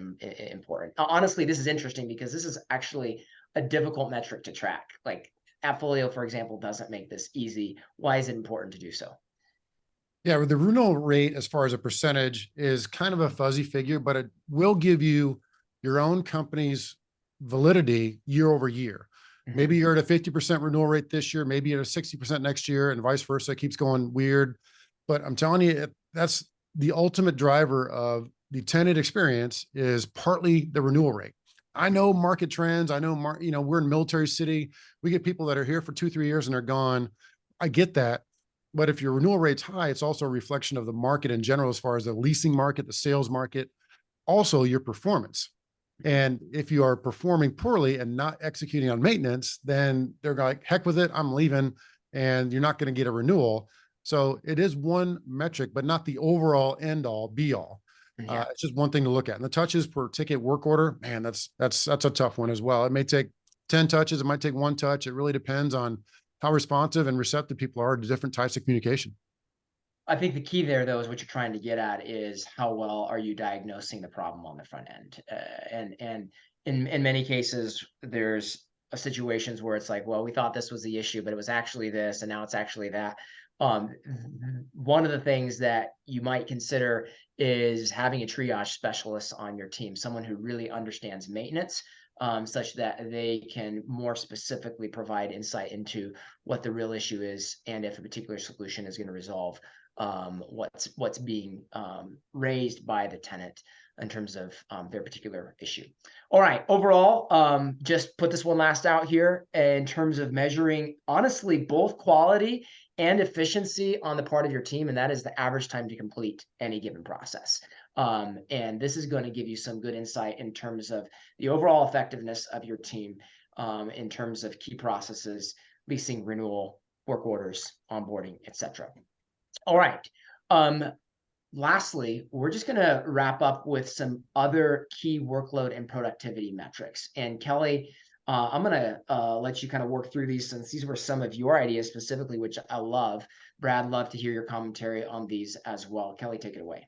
important? Honestly, this is interesting because this is actually a difficult metric to track. Like Appfolio, for example, doesn't make this easy. Why is it important to do so? Yeah, the renewal rate as far as a percentage is kind of a fuzzy figure, but it will give you your own company's validity year over year. Maybe you're at a 50% renewal rate this year, maybe you're at a 60% next year, and vice versa. It keeps going weird. But I'm telling you, that's the ultimate driver of the tenant experience is partly the renewal rate. I know market trends. I know, we're in Military City. We get people that are here for 2-3 years and they're gone. I get that. But if your renewal rate's high, it's also a reflection of the market in general, as far as the leasing market, the sales market, also your performance. And if you are performing poorly and not executing on maintenance, then they're like, heck with it, I'm leaving, and you're not going to get a renewal. So it is one metric, but not the overall end all be all. Yeah. It's just one thing to look at. And the touches per ticket work order, man, that's a tough one as well. It may take 10 touches. It might take 1 touch. It really depends on how responsive and receptive people are to different types of communication. I think the key there, though, is what you're trying to get at is how well are you diagnosing the problem on the front end? And in many cases, there's situations where it's like, well, we thought this was the issue, but it was actually this, and now it's actually that. One of the things that you might consider is having a triage specialist on your team, someone who really understands maintenance, such that they can more specifically provide insight into what the real issue is and if a particular solution is going to resolve what's being raised by the tenant in terms of their particular issue. All right, overall, just put this one last out here in terms of measuring, honestly, both quality and efficiency on the part of your team, and that is the average time to complete any given process. And this is going to give you some good insight in terms of the overall effectiveness of your team, in terms of key processes, leasing, renewal, work orders, onboarding, etc. All right. Lastly, we're just going to wrap up with some other key workload and productivity metrics. And Kelly, I'm going to let you kind of work through these, since these were some of your ideas specifically, which I love. Brad, love to hear your commentary on these as well. Kelly, take it away.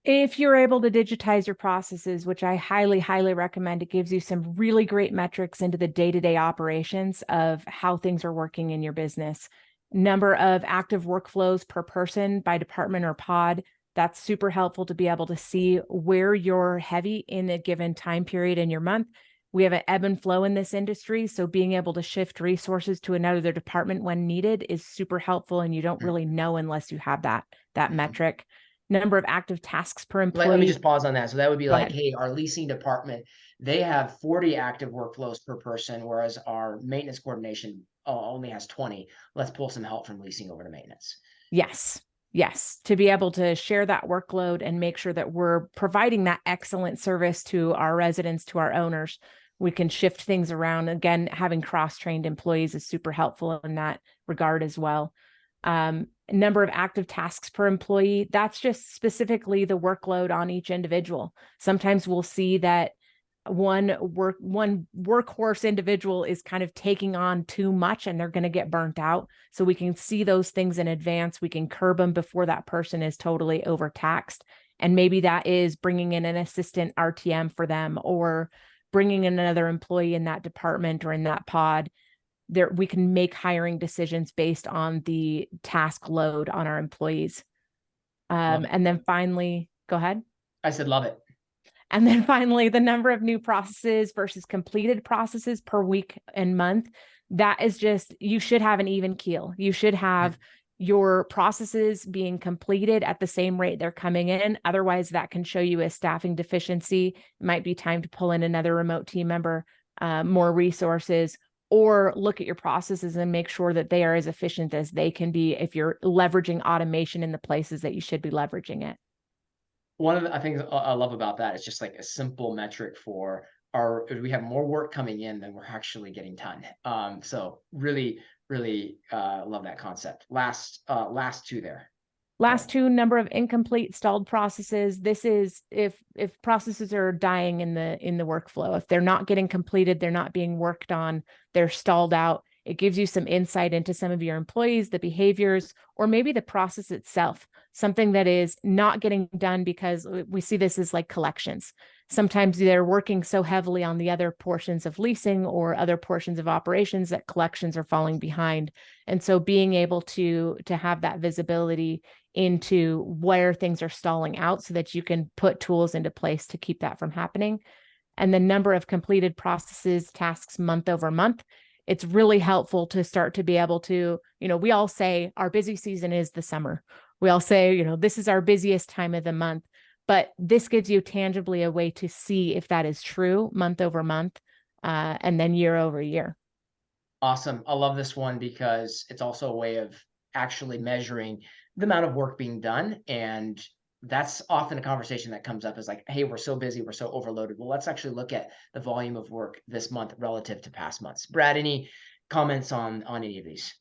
If you're able to digitize your processes, which I highly, highly recommend, it gives you some really great metrics into the day-to-day operations of how things are working in your business. Number of active workflows per person by department or pod. That's super helpful to be able to see where you're heavy in a given time period in your month. We have an ebb and flow in this industry, so being able to shift resources to another department when needed is super helpful, and you don't really know unless you have that metric. Number of active tasks per employee. Let me just pause on that. So that would be Go like, ahead. hey, our leasing department, they have 40 active workflows per person, whereas our maintenance coordination only has 20. Let's pull some help from leasing over to maintenance. Yes. Yes. To be able to share that workload and make sure that we're providing that excellent service to our residents, to our owners, we can shift things around. Again, having cross-trained employees is super helpful in that regard as well. Number of active tasks per employee, that's just specifically the workload on each individual. Sometimes we'll see that one workhorse individual is kind of taking on too much and they're going to get burnt out. So we can see those things in advance. We can curb them before that person is totally overtaxed. And maybe that is bringing in an assistant RTM for them, or bringing in another employee in that department or in that pod. There, we can make hiring decisions based on the task load on our employees. And then finally, go ahead. I said, love it. And then finally, the number of new processes versus completed processes per week and month. That is just, you should have an even keel. You should have your processes being completed at the same rate they're coming in. Otherwise, that can show you a staffing deficiency. It might be time to pull in another remote team member, more resources, or look at your processes and make sure that they are as efficient as they can be if you're leveraging automation in the places that you should be leveraging it. One of the things I love about that is just like a simple metric for we have more work coming in than we're actually getting done. So really, really love that concept. Last two there. Last two, number of incomplete stalled processes. This is if processes are dying in the workflow, if they're not getting completed, they're not being worked on, they're stalled out. It gives you some insight into some of your employees, the behaviors, or maybe the process itself, something that is not getting done, because we see this as like collections. Sometimes they're working so heavily on the other portions of leasing or other portions of operations that collections are falling behind. And so being able to have that visibility into where things are stalling out so that you can put tools into place to keep that from happening. And the number of completed processes, tasks month over month. It's really helpful to start to be able to, we all say our busy season is the summer. We all say, this is our busiest time of the month, but this gives you tangibly a way to see if that is true month over month, and then year over year. Awesome. I love this one because it's also a way of actually measuring the amount of work being done. And that's often a conversation that comes up is like, hey, we're so busy, we're so overloaded. Well, let's actually look at the volume of work this month relative to past months. Brad, any comments on any of these?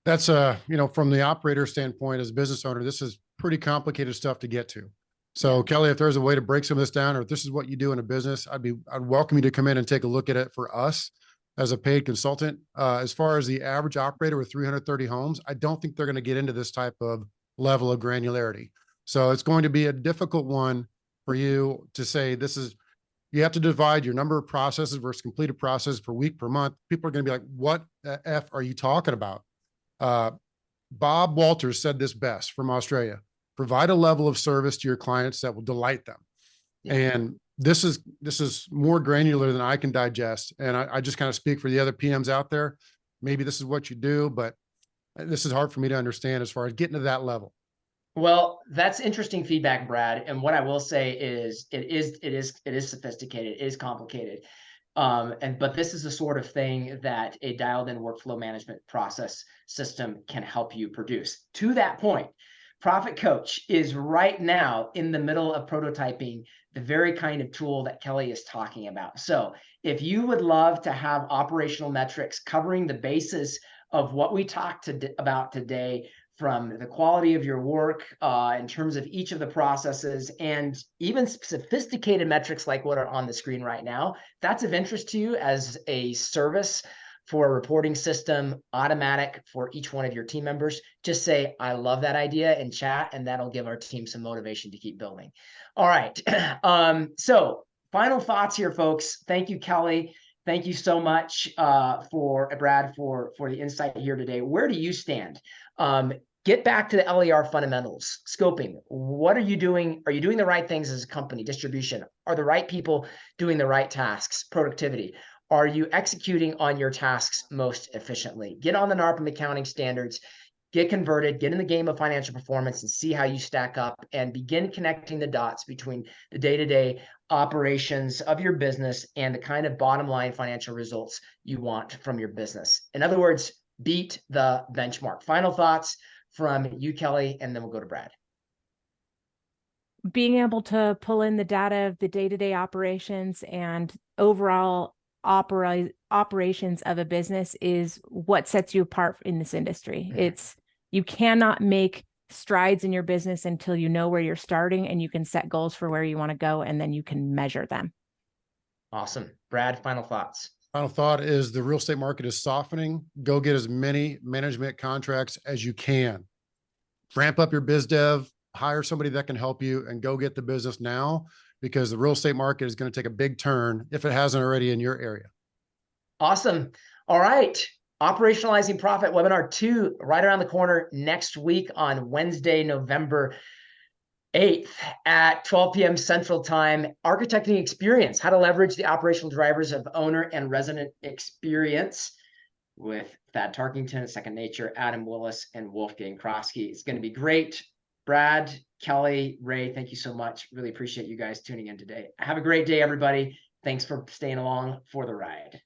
That's from the operator standpoint, as a business owner, this is pretty complicated stuff to get to. So Kelly, if there's a way to break some of this down, or if this is what you do in a business, I'd welcome you to come in and take a look at it for us as a paid consultant. As far as the average operator with 330 homes, I don't think they're going to get into this type of level of granularity. So it's going to be a difficult one for you to say you have to divide your number of processes versus completed processes per week, per month. People are going to be like, what the F are you talking about? Bob Walters said this best from Australia: provide a level of service to your clients that will delight them. Yeah. And this is more granular than I can digest. And I just kind of speak for the other PMs out there. Maybe this is what you do, but this is hard for me to understand as far as getting to that level. Well, that's interesting feedback, Brad. And what I will say is it is sophisticated, it is complicated. But this is the sort of thing that a dialed in workflow management process system can help you produce. To that point, Profit Coach is right now in the middle of prototyping the very kind of tool that Kelly is talking about. So if you would love to have operational metrics covering the basis of what we talked about today, from the quality of your work in terms of each of the processes, and even sophisticated metrics like what are on the screen right now, that's of interest to you as a service for a reporting system, automatic for each one of your team members, just say, I love that idea in chat, and that'll give our team some motivation to keep building. All right. So final thoughts here, folks. Thank you, Kelly. Thank you so much for Brad for the insight here today. Where do you stand? Get back to the LER fundamentals, scoping. What are you doing? Are you doing the right things as a company? Distribution. Are the right people doing the right tasks? Productivity. Are you executing on your tasks most efficiently? Get on the NARPM accounting standards, get converted, get in the game of financial performance and see how you stack up, and begin connecting the dots between the day-to-day operations of your business and the kind of bottom line financial results you want from your business. In other words, beat the benchmark. Final thoughts from you, Kelly, and then we'll go to Brad. Being able to pull in the data of the day-to-day operations and overall operations of a business is what sets you apart in this industry. It's, you cannot make strides in your business until you know where you're starting and you can set goals for where you want to go, and then you can measure them. Awesome. Brad, final thoughts. Final thought is the real estate market is softening. Go get as many management contracts as you can. Ramp up your biz dev, hire somebody that can help you, and go get the business now, because the real estate market is going to take a big turn if it hasn't already in your area. Awesome. All right. Operationalizing Profit Webinar 2 right around the corner next week on Wednesday, November 8th at 12 p.m. Central Time. Architecting Experience, how to leverage the operational drivers of owner and resident experience, with Thad Tarkington, Second Nature, Adam Willis, and Wolfgang Krosky. It's going to be great. Brad, Kelly, Ray, thank you so much. Really appreciate you guys tuning in today. Have a great day, everybody. Thanks for staying along for the ride.